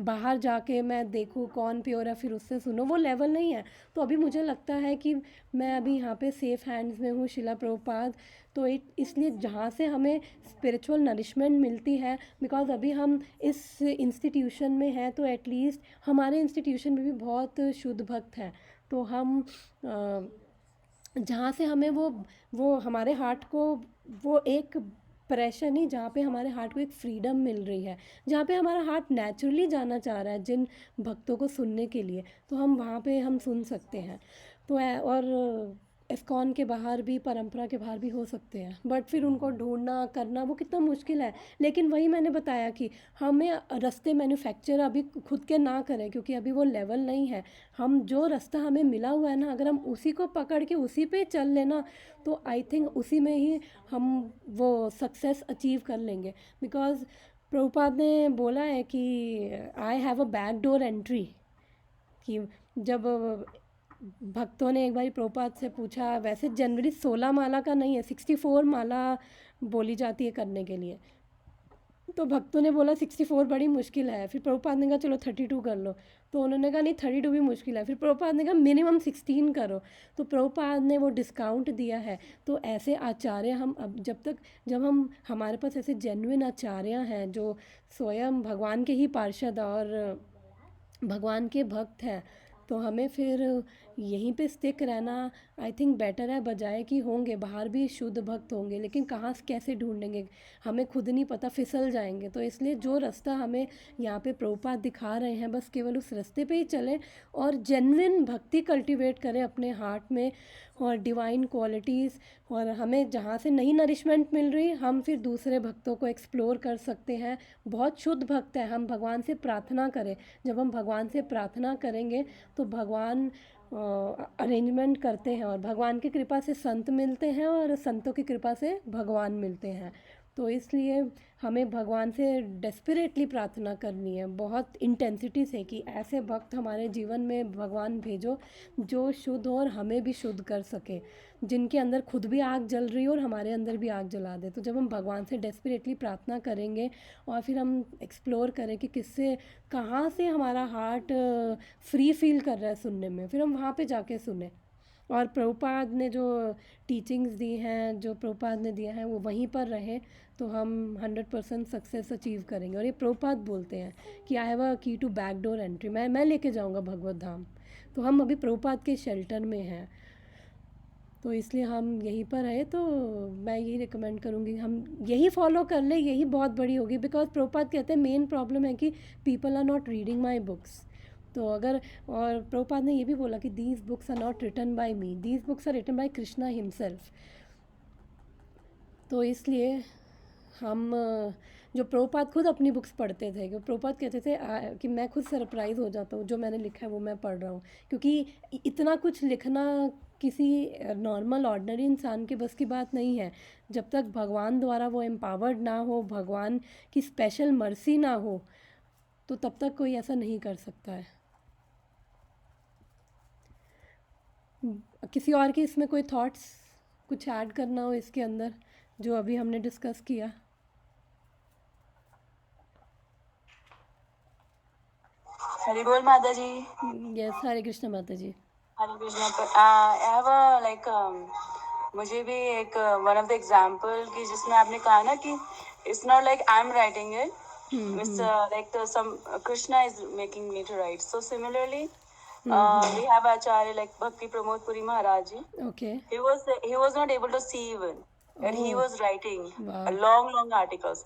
बाहर जाके मैं देखूँ कौन प्योर है फिर उससे सुनो, वो लेवल नहीं है। तो अभी मुझे लगता है कि मैं अभी यहाँ पे सेफ़ हैंड्स में हूँ, शिला प्रभुपाद। तो इसलिए जहाँ से हमें स्पिरिचुअल नरिशमेंट मिलती है, बिकॉज़ अभी हम इस इंस्टीट्यूशन में हैं, तो एटलीस्ट हमारे इंस्टीट्यूशन में भी बहुत शुद्ध भक्त हैं। तो हम जहाँ से हमें वो हमारे हार्ट को वो एक प्रेशर नहीं, जहाँ पे हमारे हार्ट को एक फ्रीडम मिल रही है, जहाँ पे हमारा हार्ट नेचुरली जाना चाह रहा है जिन भक्तों को सुनने के लिए, तो हम वहाँ पे हम सुन सकते हैं। तो और इस्कॉन के बाहर भी, परंपरा के बाहर भी हो सकते हैं, बट फिर उनको ढूंढना करना वो कितना मुश्किल है। लेकिन वही मैंने बताया कि हमें रास्ते मैन्युफैक्चर अभी खुद के ना करें, क्योंकि अभी वो लेवल नहीं है। हम जो रास्ता हमें मिला हुआ है ना, अगर हम उसी को पकड़ के उसी पे चल लेना, तो आई थिंक उसी में ही हम वो सक्सेस अचीव कर लेंगे। बिकॉज प्रभुपाद ने बोला है कि आई have a back door entry, कि जब भक्तों ने एक बार प्रभुपाद से पूछा, वैसे जनवरी 16 माला का नहीं है, 64 माला बोली जाती है करने के लिए। तो भक्तों ने बोला 64 बड़ी मुश्किल है। फिर प्रभुपाद ने कहा चलो 32 कर लो। तो उन्होंने कहा नहीं 32 भी मुश्किल है। फिर प्रभुपाद ने कहा मिनिमम 16 करो। तो प्रभुपाद ने वो डिस्काउंट दिया है। तो ऐसे आचार्य हम अब जब हम हमारे पास ऐसे जेन्युइन आचार्य हैं जो स्वयं भगवान के ही पार्षद और भगवान के भक्त हैं, तो हमें फिर यहीं पे स्टिक रहना आई थिंक बेटर है, बजाय कि होंगे बाहर भी शुद्ध भक्त होंगे, लेकिन कहाँ से कैसे ढूंढेंगे हमें खुद नहीं पता, फिसल जाएंगे। तो इसलिए जो रास्ता हमें यहाँ पे प्रभुपाद दिखा रहे हैं, बस केवल उस रास्ते पे ही चलें और जेन्युइन भक्ति कल्टीवेट करें अपने हार्ट में और डिवाइन क्वालिटीज़। और हमें जहाँ से नई नरिशमेंट मिल रही, हम फिर दूसरे भक्तों को एक्सप्लोर कर सकते हैं। बहुत शुद्ध भक्त है, हम भगवान से प्रार्थना करें। जब हम भगवान से प्रार्थना करेंगे तो भगवान अरेंजमेंट करते हैं, और भगवान की कृपा से संत मिलते हैं और संतों की कृपा से भगवान मिलते हैं। तो इसलिए हमें भगवान से डेस्परेटली प्रार्थना करनी है, बहुत इंटेंसिटी से, कि ऐसे भक्त हमारे जीवन में भगवान भेजो जो शुद्ध हो और हमें भी शुद्ध कर सके, जिनके अंदर खुद भी आग जल रही हो और हमारे अंदर भी आग जला दे। तो जब हम भगवान से डेस्परेटली प्रार्थना करेंगे और फिर हम एक्सप्लोर करें कि किससे कहाँ से हमारा हार्ट फ्री फील कर रहा है सुनने में, फिर हम वहाँ पे जाके सुने। और प्रभुपाद ने जो टीचिंग्स दी हैं, जो प्रभुपाद ने दिया है, वो वहीं पर रहे, तो हम 100% सक्सेस अचीव करेंगे। और ये प्रभुपाद बोलते हैं कि आई हैव अ की टू बैक डोर एंट्री, मैं लेके जाऊंगा भगवत धाम। तो हम अभी प्रभुपाद के शेल्टर में हैं, तो इसलिए हम यहीं पर है। तो मैं यही रिकमेंड करूँगी हम यही फॉलो कर ले, यही बहुत बड़ी होगी। बिकॉज प्रभुपाद कहते हैं मेन प्रॉब्लम है कि people are not reading my books. तो अगर, और प्रभुपाद ने ये भी बोला कि these books are not written by me, these books are written by Krishna himself. तो इसलिए हम जो प्रभुपाद खुद अपनी बुक्स पढ़ते थे, कि प्रभुपाद कहते थे कि मैं खुद सरप्राइज़ हो जाता हूँ, जो मैंने लिखा है वो मैं पढ़ रहा हूँ, क्योंकि इतना कुछ लिखना किसी नॉर्मल ऑर्डिनरी इंसान के बस की बात नहीं है। जब तक भगवान द्वारा वो एम्पावर्ड ना हो, भगवान की स्पेशल मर्सी ना हो, तो तब तक कोई ऐसा नहीं कर सकता है। किसी और के इसमें कोई थॉट्स, कुछ ऐड करना हो इसके अंदर जो अभी हमने डिस्कस किया? हरि बोल माता जी। यस, हरे कृष्ण माता जी। Hare Krishna. I have a like मुझे भी एक वन ऑफ द एग्जांपल कि जिसमें आपने कहा ना कि it's not like I am writing it, it's like some Krishna is making me to write. So similarly we have Acharya like Bhakti Pramod Puri Maharaj ji. Okay. He was not able to see even, and he Oh. was writing Wow. long articles.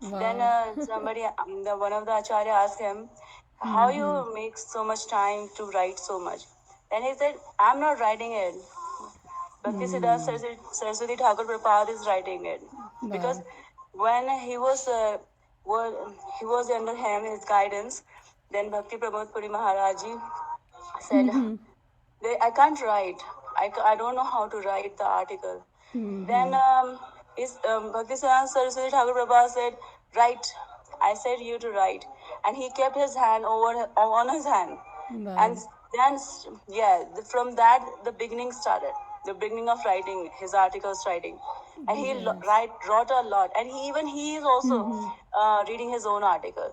Wow. Then somebody, one of the Acharya asked him, how you make so much time to write so much? Then he said, I'm not writing it. Bhakti Siddhanta Saraswati Thakur Prabhupada is writing it. Wow. Because when he was under him, his guidance, then Bhakti Pramod Puri Maharaj ji said, I can't write. I don't know how to write the article. Then Bhakti Siddhanta Saraswati Thakur Prabhupada said, write. I said you to write. And he kept his hand on his hand. Wow. And then, from that, the beginning started. The beginning of writing, his articles writing. and he Yes. wrote a lot, and he is also reading his own article.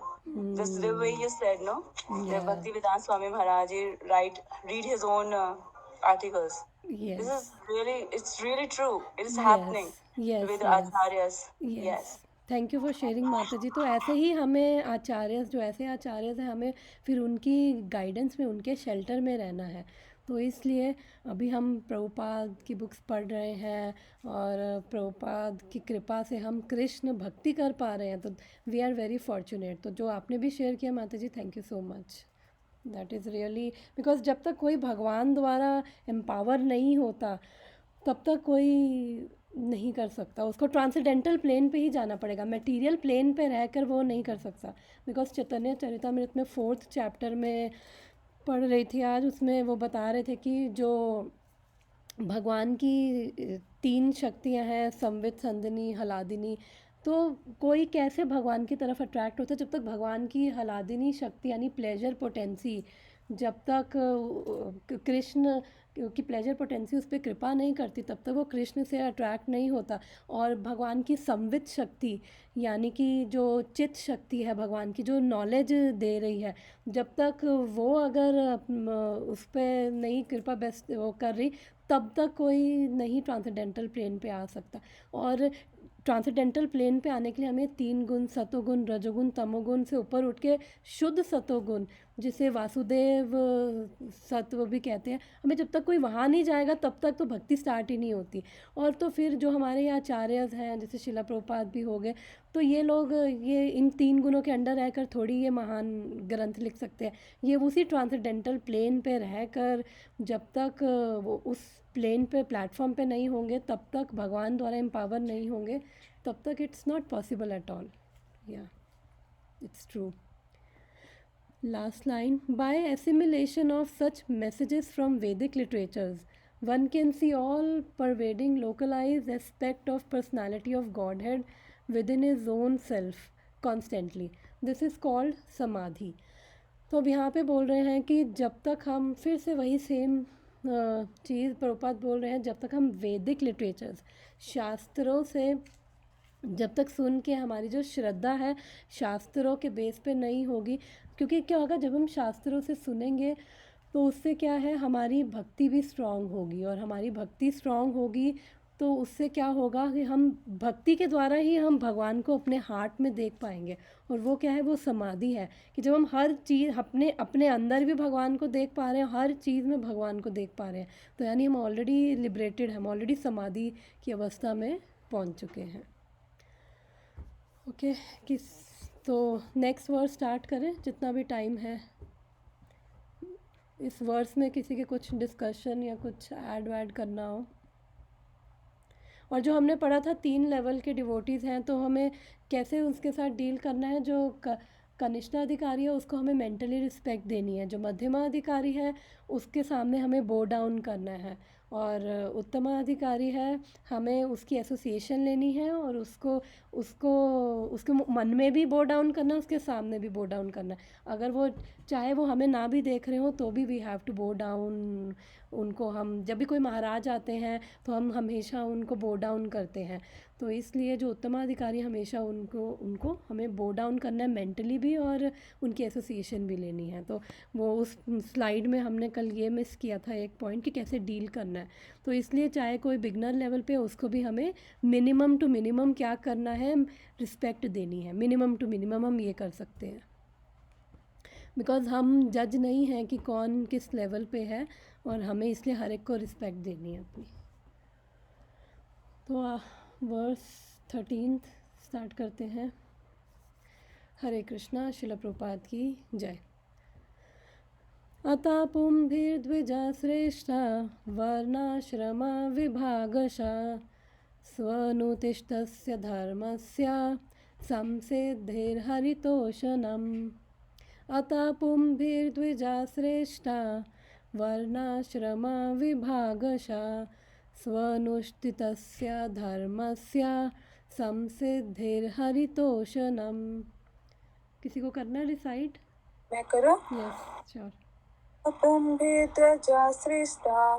Just the way you said, no, that Yeah. Bhaktivedanta Swami Maharaj read his own articles. This is Yes. really, it's really true. It is happening Yes. with Yes. acharyas. Yes Yes. Thank you for sharing माता जी। तो ऐसे ही हमें आचार्य जो ऐसे आचार्य हैं हमें फिर उनकी गाइडेंस में उनके शेल्टर में रहना है। तो इसलिए अभी हम प्रभुपाद की बुक्स पढ़ रहे हैं और प्रभुपाद की कृपा से हम कृष्ण भक्ति कर पा रहे हैं। तो वी आर वेरी फॉर्चुनेट। तो जो आपने भी शेयर किया माता जी, thank you so much. That is really because जब तक कोई भगवान द्वारा एम्पावर नहीं होता तब तक कोई नहीं कर सकता। उसको ट्रांसेंडेंटल प्लेन पे ही जाना पड़ेगा, मटेरियल प्लेन पे रहकर वो नहीं कर सकता। बिकॉज चैतन्य चरितामृत में 4th चैप्टर में पढ़ रही थी आज, उसमें वो बता रहे थे कि जो भगवान की 3 शक्तियां हैं, संवित, संदिनी, हलादिनी। तो कोई कैसे भगवान की तरफ अट्रैक्ट होता है जब तक भगवान की हलादिनी शक्ति यानी प्लेजर पोटेंसी, जब तक कृष्ण की प्लेजर पोटेंसी उस पर कृपा नहीं करती तब तक वो कृष्ण से अट्रैक्ट नहीं होता। और भगवान की संवित शक्ति यानी कि जो चित्त शक्ति है भगवान की, जो नॉलेज दे रही है, जब तक वो अगर उस पर नहीं कृपा बेस्ट वो कर रही तब तक कोई नहीं ट्रांसेंडेंटल प्लेन पे आ सकता। और ट्रांसेंडेंटल प्लेन पे आने के लिए हमें 3 गुण सतोगुण, रजोगुण, तमोगुण से ऊपर उठ के शुद्ध सतोगुण, जिसे वासुदेव सत्व भी कहते हैं, हमें जब तक कोई वहाँ नहीं जाएगा तब तक तो भक्ति स्टार्ट ही नहीं होती। और तो फिर जो हमारे यहाँ आचार्यज हैं जैसे शिला प्रभुपाद भी हो गए, तो ये लोग ये इन 3 गुणों के अंडर रहकर थोड़ी ये महान ग्रंथ लिख सकते हैं। ये उसी ट्रांसेंडेंटल प्लेन पे रहकर जब तक वो उस प्लेन पे प्लेटफॉर्म पे नहीं होंगे तब तक भगवान द्वारा एम्पावर नहीं होंगे, तब तक it's not possible at all. या it's true. Last line, by assimilation of such messages from Vedic literatures, one can see all pervading localized aspect of personality of Godhead within his own self constantly. This is called samadhi. तो अब यहाँ पे बोल रहे हैं कि जब तक हम फिर से वही सेम चीज़ प्रभुपाद बोल रहे हैं, जब तक हम वैदिक लिटरेचर्स शास्त्रों से जब तक सुन के हमारी जो श्रद्धा है शास्त्रों के बेस पे नहीं होगी, क्योंकि क्या होगा जब हम शास्त्रों से सुनेंगे तो उससे क्या है हमारी भक्ति भी स्ट्रांग होगी, और हमारी भक्ति स्ट्रांग होगी तो उससे क्या होगा कि हम भक्ति के द्वारा ही हम भगवान को अपने हार्ट में देख पाएंगे। और वो क्या है, वो समाधि है कि जब हम हर चीज़ अपने अपने अंदर भी भगवान को देख पा रहे हैं, हर चीज़ में भगवान को देख पा रहे हैं, तो यानी हम ऑलरेडी लिबरेटेड हैं, हम ऑलरेडी समाधि की अवस्था में पहुंच चुके हैं। ओके तो नेक्स्ट वर्स स्टार्ट करें जितना भी टाइम है। इस वर्स में किसी के कुछ डिस्कशन या कुछ ऐड करना हो। और जो हमने पढ़ा था 3 लेवल के डिवोटीज़ हैं, तो हमें कैसे उसके साथ डील करना है। जो कनिष्ठ अधिकारी है उसको हमें मेंटली रिस्पेक्ट देनी है, जो मध्यमा अधिकारी है उसके सामने हमें बो डाउन करना है, और उत्तम अधिकारी है हमें उसकी एसोसिएशन लेनी है और उसको उसको उसके मन में भी बो डाउन करना है, उसके सामने भी बो डाउन करना है। अगर वो चाहे वो हमें ना भी देख रहे हो तो भी we have to bow down उनको। हम जब भी कोई महाराज आते हैं तो हम हमेशा उनको बो डाउन करते हैं। तो इसलिए जो उत्तमाधिकारी हमेशा उनको हमें बो डाउन करना है मेंटली भी, और उनकी एसोसिएशन भी लेनी है। तो वो उस स्लाइड में हमने कल ये मिस किया था एक पॉइंट कि कैसे डील करना है। तो इसलिए चाहे कोई बिगनर लेवल पे उसको भी हमें मिनिमम टू मिनिमम क्या करना है, रिस्पेक्ट देनी है। मिनिमम टू मिनिमम हम ये कर सकते हैं, बिकॉज़ हम जज नहीं हैं कि कौन किस लेवल पे है, और हमें इसलिए हर एक को रिस्पेक्ट देनी है अपनी। तो वर्स 13 स्टार्ट करते हैं। हरे कृष्णा, शिला प्रभुपाद की जय। अता पुंभिर्द्विजा श्रेष्ठा वर्णाश्रमा विभागशः स्वनुतिष्ठस्य धर्मस्य संसिद्धिर्हरितोषणम्। अता पुंभिर्द्विजा श्रेष्ठा वर्णाश्रमा विभागशः स्वनुष्ठितस्य धर्मस्य संसिद्धिर्हरितोषणम्। किसी को करना है रिसाइट? मैं करूँ? Yes sure. पुंभिर्द्विजा श्रेष्ठा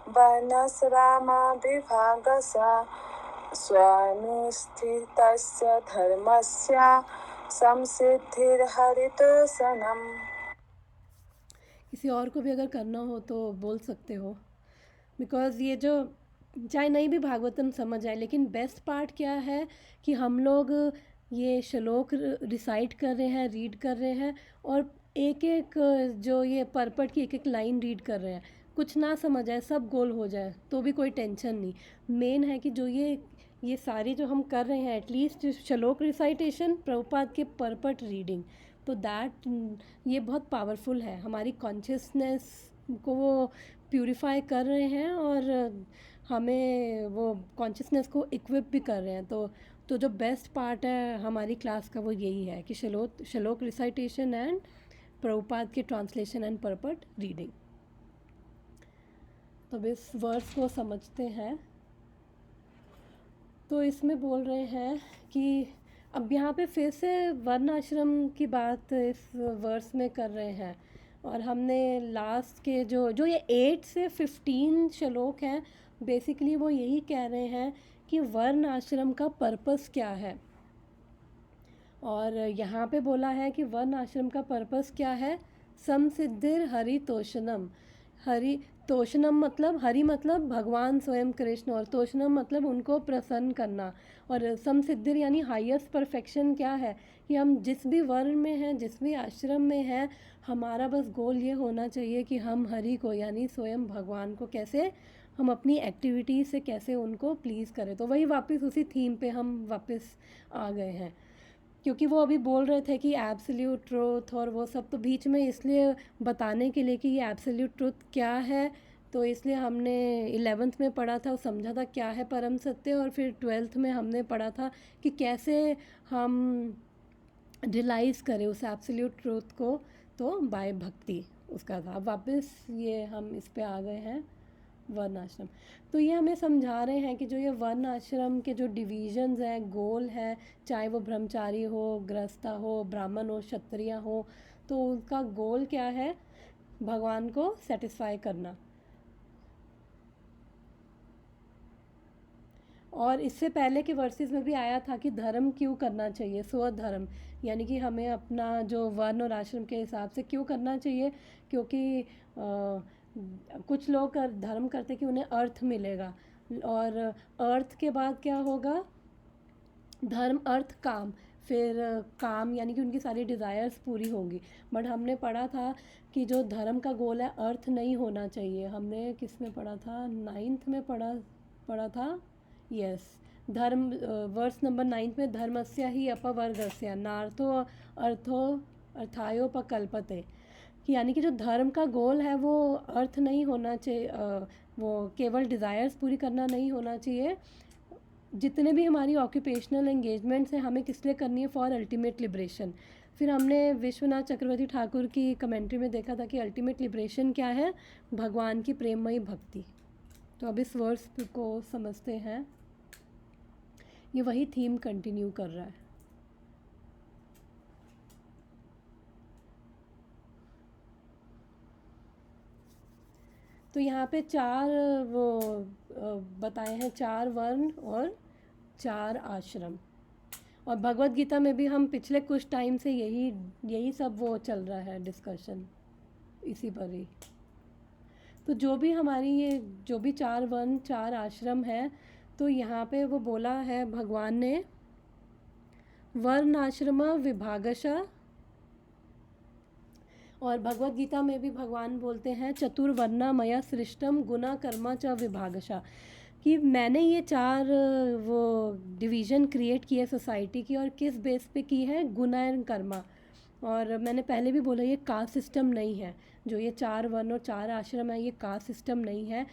वर्णाश्रमा विभागशः स्वनुष्ठितस्य धर्मस्य संसिद्धिर्हरितोषणम्। किसी और को भी अगर करना हो तो बोल सकते हो, बिकॉज़ ये जो चाहे नहीं भी भागवतम समझ आए, लेकिन बेस्ट पार्ट क्या है कि हम लोग ये श्लोक रिसाइट कर रहे हैं, रीड कर रहे हैं, और एक एक जो ये परपट की एक एक लाइन रीड कर रहे हैं। कुछ ना समझ आए, सब गोल हो जाए तो भी कोई टेंशन नहीं। मेन है कि जो ये सारी जो हम कर रहे हैं, एटलीस्ट श्लोक रिसाइटेशन, प्रभुपाद के परपट रीडिंग, तो दैट ये बहुत पावरफुल है। हमारी कॉन्शियसनेस को वो प्यूरिफाई कर रहे हैं और हमें वो कॉन्शियसनेस को इक्विप भी कर रहे हैं। तो जो बेस्ट पार्ट है हमारी क्लास का वो यही है कि श्लोक रिसाइटेशन एंड प्रभुपाद के ट्रांसलेशन एंड परपट रीडिंग। तो अब इस वर्ड्स को समझते हैं। तो इसमें बोल रहे हैं कि अब यहाँ पे फिर से वर्ण आश्रम की बात इस वर्स में कर रहे हैं, और हमने लास्ट के जो ये 8 से 15 श्लोक हैं, बेसिकली वो यही कह रहे हैं कि वर्ण आश्रम का पर्पस क्या है। और यहाँ पे बोला है कि वर्ण आश्रम का पर्पस क्या है, समसिद्धिर हरितोषणम। हरितोषणम मतलब, हरि मतलब भगवान स्वयं कृष्ण, और तोषणम मतलब उनको प्रसन्न करना। और समसिद्धिर यानी हाईएस्ट परफेक्शन क्या है कि हम जिस भी वर्ण में हैं, जिस भी आश्रम में हैं, हमारा बस गोल ये होना चाहिए कि हम हरि को यानी स्वयं भगवान को कैसे हम अपनी एक्टिविटी से कैसे उनको प्लीज़ करें। तो वही वापस उसी थीम पे हम वापस आ गए हैं, क्योंकि वो अभी बोल रहे थे कि एब्सोल्यूट ट्रूथ और वो सब, तो बीच में इसलिए बताने के लिए कि ये एब्सोल्यूट ट्रूथ क्या है, तो इसलिए हमने 11th में पढ़ा था, समझा था क्या है परम सत्य, और फिर 12th में हमने पढ़ा था कि कैसे हम रियलाइज़ करें उस एब्सोल्यूट ट्रूथ को, तो बाय भक्ति उसका था। अब वापस ये हम इस पे आ गए हैं वर्ण आश्रम। तो ये हमें समझा रहे हैं कि जो ये वर्ण आश्रम के जो डिविजन्स हैं, गोल है, चाहे वो ब्रह्मचारी हो, गृहस्था हो, ब्राह्मण हो, क्षत्रिय हो, तो उनका गोल क्या है, भगवान को सेटिस्फाई करना। और इससे पहले के वर्सेस में भी आया था कि धर्म क्यों करना चाहिए, स्वधर्म, यानी कि हमें अपना जो वर्ण और आश्रम के हिसाब से क्यों करना चाहिए, क्योंकि कुछ लोग धर्म करते कि उन्हें अर्थ मिलेगा, और अर्थ के बाद क्या होगा, धर्म, अर्थ, काम, फिर काम यानी कि उनकी सारी डिज़ायर्स पूरी होंगी। बट हमने पढ़ा था कि जो धर्म का गोल है, अर्थ नहीं होना चाहिए। हमने किस में पढ़ा था, 9th में पढ़ा था, यस, धर्म, वर्स नंबर 9 में, धर्मस्य ही अपवर्गस्य नार्थो अर्थो अर्थायोपकल्पते, कि यानी कि जो धर्म का गोल है वो अर्थ नहीं होना चाहिए, वो केवल डिज़ायर्स पूरी करना नहीं होना चाहिए। जितने भी हमारी ऑक्यूपेशनल एंगेजमेंट्स हैं, हमें किस लिए करनी है, फॉर अल्टीमेट लिबरेशन। फिर हमने विश्वनाथ चक्रवर्ती ठाकुर की कमेंट्री में देखा था कि अल्टीमेट लिबरेशन क्या है, भगवान की प्रेममयी भक्ति। तो अब इस वर्स को समझते हैं, ये वही थीम कंटिन्यू कर रहा है। तो यहाँ पे 4 वो बताए हैं, 4 वर्ण और 4 आश्रम। और भगवत गीता में भी हम पिछले कुछ टाइम से यही सब वो चल रहा है डिस्कशन, इसी पर ही। तो जो भी हमारी ये जो भी 4 वर्ण 4 आश्रम है, तो यहाँ पे वो बोला है भगवान ने, वर्ण आश्रम विभागशः, और भगवत गीता में भी भगवान बोलते हैं, चतुर्वर्णा मया सृष्टम गुना कर्मा च विभागशः, कि मैंने ये 4 वो डिवीज़न क्रिएट किए सोसाइटी की, और किस बेस पे की है, गुना एंड कर्मा। और मैंने पहले भी बोला, ये कास्ट सिस्टम नहीं है, जो ये 4 वर्ण और 4 आश्रम है, ये कास्ट सिस्टम नहीं है।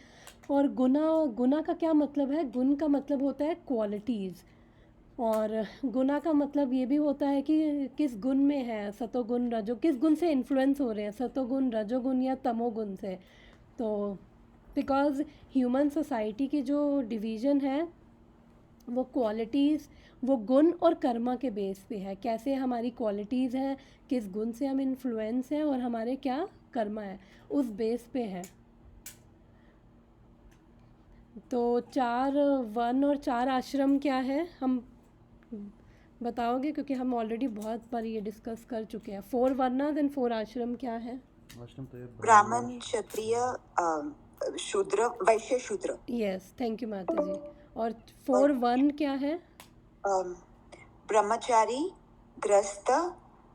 और गुना का क्या मतलब है, गुण का मतलब होता है क्वालिटीज़, और गुना का मतलब ये भी होता है कि किस गुण में है, सतोगुण रजो, किस गुण से इन्फ्लुएंस हो रहे हैं, सतोगुण रजोगुण या तमोगुण से। तो बिकॉज ह्यूमन सोसाइटी की जो डिवीज़न है वो क्वालिटीज़, वो गुण और कर्मा के बेस पे है, कैसे हमारी क्वालिटीज़ हैं, किस गुण से हम इन्फ्लुएंस हैं, और हमारे क्या कर्मा है, उस बेस पे है। तो 4 वन और 4 आश्रम क्या है, हम बताओगे? क्योंकि हम ऑलरेडी बहुत बार ये डिस्कस कर चुके हैं। 4 वर्नास एंड 4 आश्रम क्या है? आश्रम तो ये ब्राह्मण, क्षत्रिय, शूद्र, वैश्य शूद्र। यस, थैंक यू माता जी। और 4 वन क्या है? ब्रह्मचारी, गृहस्थ,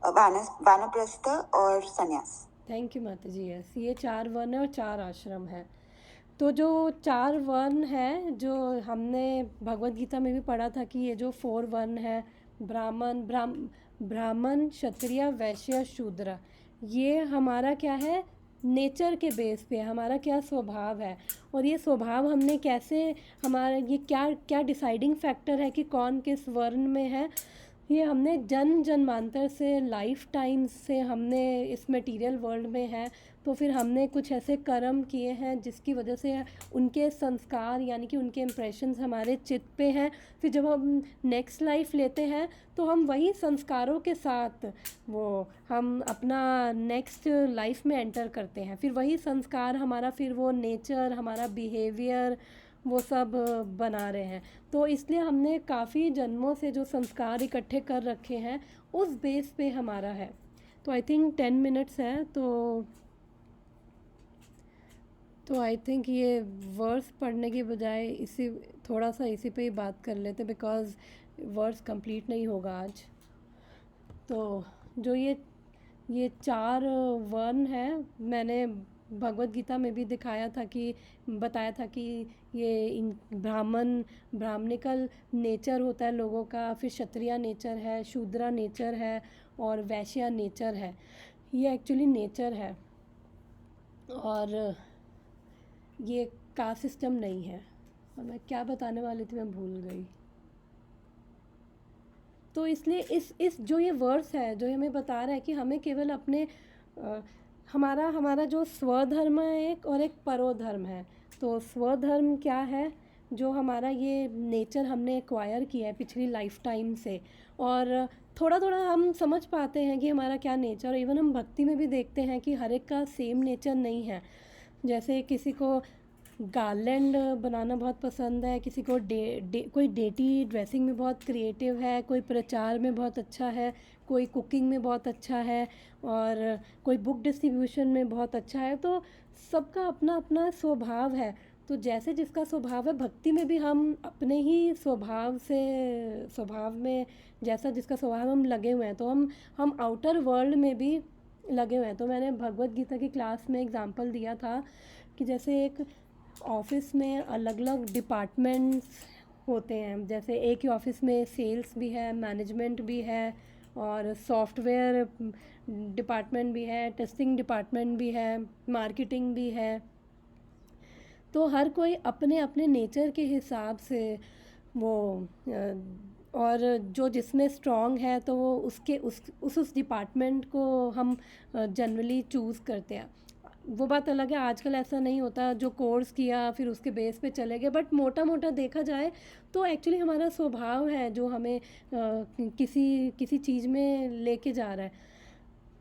वानप्रस्थ और सन्यास। थैंक यू माता जी। यस, ये 4 वन है और 4 आश्रम है। तो जो 4 वन है, जो हमने भगवत गीता में भी पढ़ा था कि ये जो 4 वन है, ब्राह्मण, क्षत्रिय, वैश्य, शूद्र, ये हमारा क्या है, नेचर के बेस पे हमारा क्या स्वभाव है। और ये स्वभाव हमने कैसे, हमारा ये क्या क्या डिसाइडिंग फैक्टर है कि कौन किस वर्ण में है, ये हमने जन्मांतर से, लाइफ टाइम से हमने इस मटेरियल वर्ल्ड में है। तो फिर हमने कुछ ऐसे कर्म किए हैं जिसकी वजह से उनके संस्कार यानी कि उनके इम्प्रेशंस हमारे चित्त पे हैं। फिर जब हम नेक्स्ट लाइफ लेते हैं तो हम वही संस्कारों के साथ हम अपना नेक्स्ट लाइफ में एंटर करते हैं। फिर वही संस्कार हमारा, फिर वो नेचर, हमारा बिहेवियर, वो सब बना रहे हैं। तो इसलिए हमने काफ़ी जन्मों से जो संस्कार इकट्ठे कर रखे हैं उस बेस पे हमारा है। तो आई थिंक 10 मिनट्स है, तो आई थिंक ये वर्ड्स पढ़ने के बजाय थोड़ा सा इसी पे ही बात कर लेते, बिकॉज़ वर्ड्स कंप्लीट नहीं होगा आज। तो जो ये 4 वर्ण है, मैंने भगवत गीता में भी बताया था कि ये ब्राह्मणिकल नेचर होता है लोगों का, फिर क्षत्रिय नेचर है, शूद्रा नेचर है और वैश्य नेचर है। ये एक्चुअली नेचर है और ये कास्ट सिस्टम नहीं है। और मैं क्या बताने वाली थी, मैं भूल गई। तो इसलिए इस जो ये वर्ड्स है, जो हमें बता रहा है कि हमें केवल अपने हमारा जो स्वधर्म है एक, और एक परोधर्म है। तो स्वधर्म क्या है, जो हमारा ये नेचर हमने एक्वायर किया है पिछली लाइफ टाइम से, और थोड़ा थोड़ा हम समझ पाते हैं कि हमारा क्या नेचर। और इवन हम भक्ति में भी देखते हैं कि हर एक का सेम नेचर नहीं है। जैसे किसी को गार्लैंड बनाना बहुत पसंद है, किसी को कोई डेटी ड्रेसिंग में बहुत क्रिएटिव है, कोई प्रचार में बहुत अच्छा है, कोई कुकिंग में बहुत अच्छा है, और कोई बुक डिस्ट्रीब्यूशन में बहुत अच्छा है। तो सबका अपना अपना स्वभाव है। तो जैसे जिसका स्वभाव है, भक्ति में भी हम अपने ही स्वभाव में जैसा जिसका स्वभाव हम लगे हुए हैं। तो हम आउटर वर्ल्ड में भी लगे हुए हैं। तो मैंने भगवत गीता की क्लास में एग्जांपल दिया था कि जैसे एक ऑफिस में अलग अलग डिपार्टमेंट्स होते हैं। जैसे एक ही ऑफिस में सेल्स भी है, मैनेजमेंट भी है, और सॉफ्टवेयर डिपार्टमेंट भी है, टेस्टिंग डिपार्टमेंट भी है, मार्केटिंग भी है। तो हर कोई अपने अपने नेचर के हिसाब से और जो जिसमें स्ट्रॉन्ग है तो वो उसके उस डिपार्टमेंट को हम जनरली चूज़ करते हैं। वो बात अलग है, आजकल ऐसा नहीं होता, जो कोर्स किया फिर उसके बेस पे चले गए। बट मोटा मोटा देखा जाए तो एक्चुअली हमारा स्वभाव है जो हमें किसी चीज़ में लेके जा रहा है।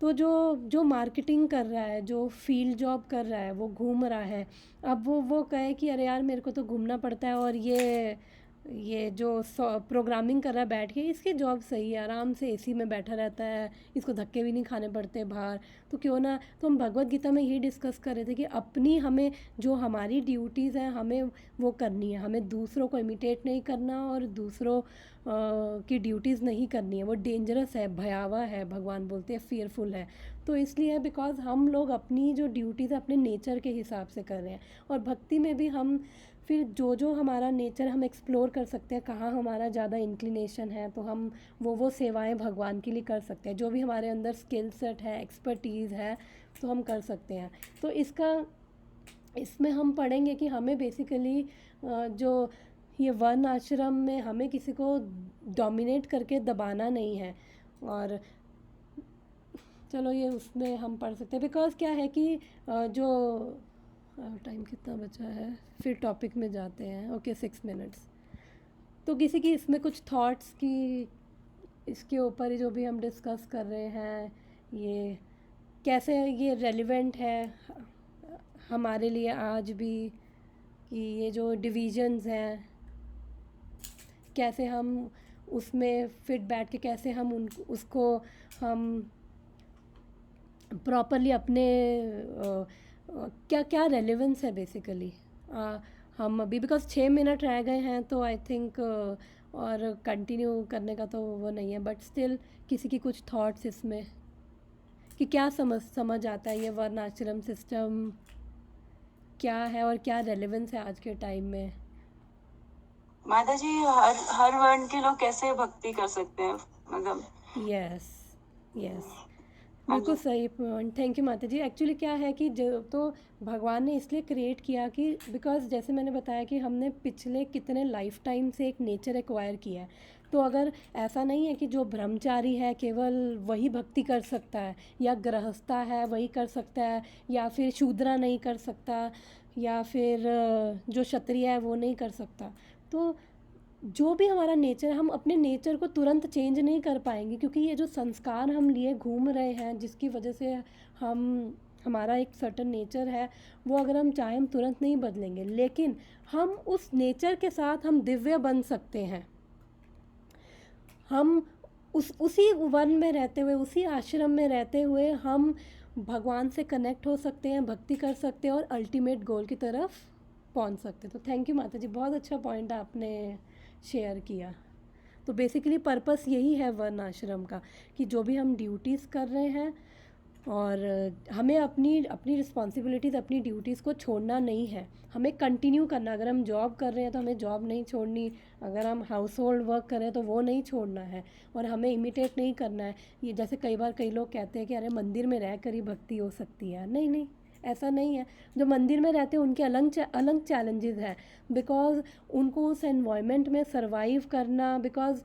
तो जो मार्केटिंग कर रहा है, जो फील्ड जॉब कर रहा है, वो घूम रहा है। अब वो कहे कि अरे यार मेरे को तो घूमना पड़ता है, और ये जो प्रोग्रामिंग कर रहा है बैठ के, इसकी जॉब सही है, आराम से एसी में बैठा रहता है, इसको धक्के भी नहीं खाने पड़ते बाहर। तो क्यों ना, तो हम भगवत गीता में यही डिस्कस कर रहे थे कि अपनी हमें जो हमारी ड्यूटीज़ हैं हमें वो करनी है। हमें दूसरों को इमिटेट नहीं करना और दूसरों की ड्यूटीज़ नहीं करनी है। वो डेंजरस है, भयावह है, भगवान बोलते हैं फियरफुल है। तो इसलिए बिकॉज हम लोग अपनी जो ड्यूटीज़ अपने नेचर के हिसाब से कर रहे हैं। और भक्ति में भी हम फिर जो हमारा नेचर हम एक्सप्लोर कर सकते हैं, कहाँ हमारा ज़्यादा इंक्लिनेशन है, तो हम वो सेवाएं भगवान के लिए कर सकते हैं। जो भी हमारे अंदर स्किल सेट है, एक्सपर्टीज़ है, तो हम कर सकते हैं। तो इसमें हम पढ़ेंगे कि हमें बेसिकली जो ये वर्ण आश्रम में हमें किसी को डोमिनेट करके दबाना नहीं है। और चलो ये उसमें हम पढ़ सकते हैं। बिकॉज़ क्या है कि जो टाइम कितना बचा है, फिर टॉपिक में जाते हैं। Okay, 6 minutes. तो किसी की इसमें कुछ थॉट्स की इसके ऊपर जो भी हम डिस्कस कर रहे हैं, ये कैसे ये रेलिवेंट है हमारे लिए आज भी, कि ये जो डिविजन्स हैं कैसे हम उसमें फिट बैठ के कैसे हम उन उसको हम प्रॉपरली अपने क्या क्या रेलेवेंस है बेसिकली। हम अभी बिकॉज 6 मिनट रह गए हैं तो आई थिंक और कंटिन्यू करने का तो वो नहीं है, बट स्टिल किसी की कुछ थॉट्स इसमें कि क्या समझ आता है ये वर्णाश्रम सिस्टम क्या है और क्या रेलेवेंस है आज के टाइम में। माता जी, हर वर्ण के लोग कैसे भक्ति कर सकते हैं, मतलब? यस यस, बिल्कुल सही पॉइंट। थैंक यू माता जी। एक्चुअली क्या है कि जो तो भगवान ने इसलिए क्रिएट किया कि बिकॉज जैसे मैंने बताया कि हमने पिछले कितने लाइफ टाइम से एक नेचर एक्वायर किया है, तो अगर ऐसा नहीं है कि जो ब्रह्मचारी है केवल वही भक्ति कर सकता है, या गृहस्था है वही कर सकता है, या फिर शूद्रा नहीं कर सकता, या फिर जो क्षत्रिय है वो नहीं कर सकता। तो जो भी हमारा नेचर है हम अपने नेचर को तुरंत चेंज नहीं कर पाएंगे, क्योंकि ये जो संस्कार हम लिए घूम रहे हैं जिसकी वजह से हम हमारा एक सर्टन नेचर है वो अगर हम चाहें हम तुरंत नहीं बदलेंगे, लेकिन हम उस नेचर के साथ हम दिव्य बन सकते हैं। हम उसी वन में रहते हुए उसी आश्रम में रहते हुए हम भगवान से कनेक्ट हो सकते हैं, भक्ति कर सकते हैं और अल्टीमेट गोल की तरफ पहुंच सकते हैं। तो थैंक यू माता जी, बहुत अच्छा पॉइंट आपने शेयर किया। तो बेसिकली पर्पस यही है वर्ण आश्रम का कि जो भी हम ड्यूटीज़ कर रहे हैं और हमें अपनी अपनी रिस्पॉन्सिबिलिटीज़ अपनी ड्यूटीज़ को छोड़ना नहीं है, हमें कंटिन्यू करना। अगर हम जॉब कर रहे हैं तो हमें जॉब नहीं छोड़नी, अगर हम हाउस होल्ड वर्क कर रहे हैं तो वो नहीं छोड़ना है, और हमें इमिटेट नहीं करना है। ये जैसे कई बार कई लोग कहते हैं कि अरे मंदिर में रह कर ही भक्ति हो सकती है, नहीं नहीं, ऐसा नहीं है। जो मंदिर में रहते हैं उनके अलग चैलेंजेस हैं, बिकॉज उनको उस एनवायरनमेंट में सरवाइव करना, बिकॉज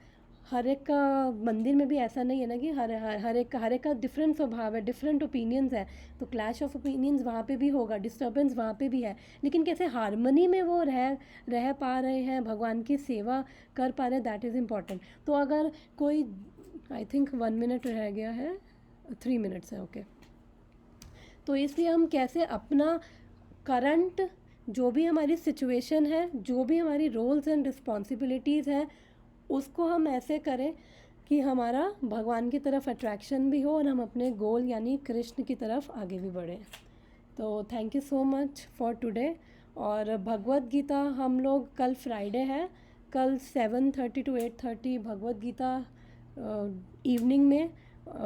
हर एक का मंदिर में भी ऐसा नहीं है ना कि हर एक का डिफरेंट स्वभाव है, डिफरेंट ओपिनियंस है, तो क्लैश ऑफ ओपिनियंस वहाँ पे भी होगा, डिस्टर्बेंस वहाँ पे भी है, लेकिन कैसे हारमोनी में वो रह पा रहे हैं, भगवान की सेवा कर पा रहे हैं, दैट इज़ इम्पॉर्टेंट। तो अगर कोई आई थिंक 1 मिनट रह गया है, 3 मिनट्स है, ओके। तो इसलिए हम कैसे अपना करंट जो भी हमारी सिचुएशन है, जो भी हमारी रोल्स एंड रिस्पॉन्सिबिलिटीज़ हैं, उसको हम ऐसे करें कि हमारा भगवान की तरफ अट्रैक्शन भी हो और हम अपने गोल यानी कृष्ण की तरफ आगे भी बढ़ें। तो thank you so much for today. और भगवत गीता हम लोग कल फ्राइडे है, कल 7:30 to 8:30 भगवत गीता इवनिंग में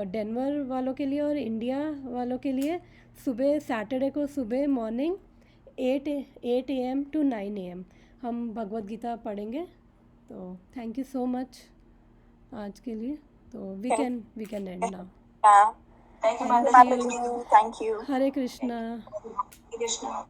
डेनवर वालों के लिए और इंडिया वालों के लिए सुबह सैटरडे को सुबह मॉर्निंग 8 AM to 9 AM हम भगवत गीता पढ़ेंगे। तो थैंक यू सो मच आज के लिए। तो वी कैन एंड नाउ। हाँ, थैंक यू थैंक माता you. Ji. Thank you. Hare Krishna. Hare Krishna.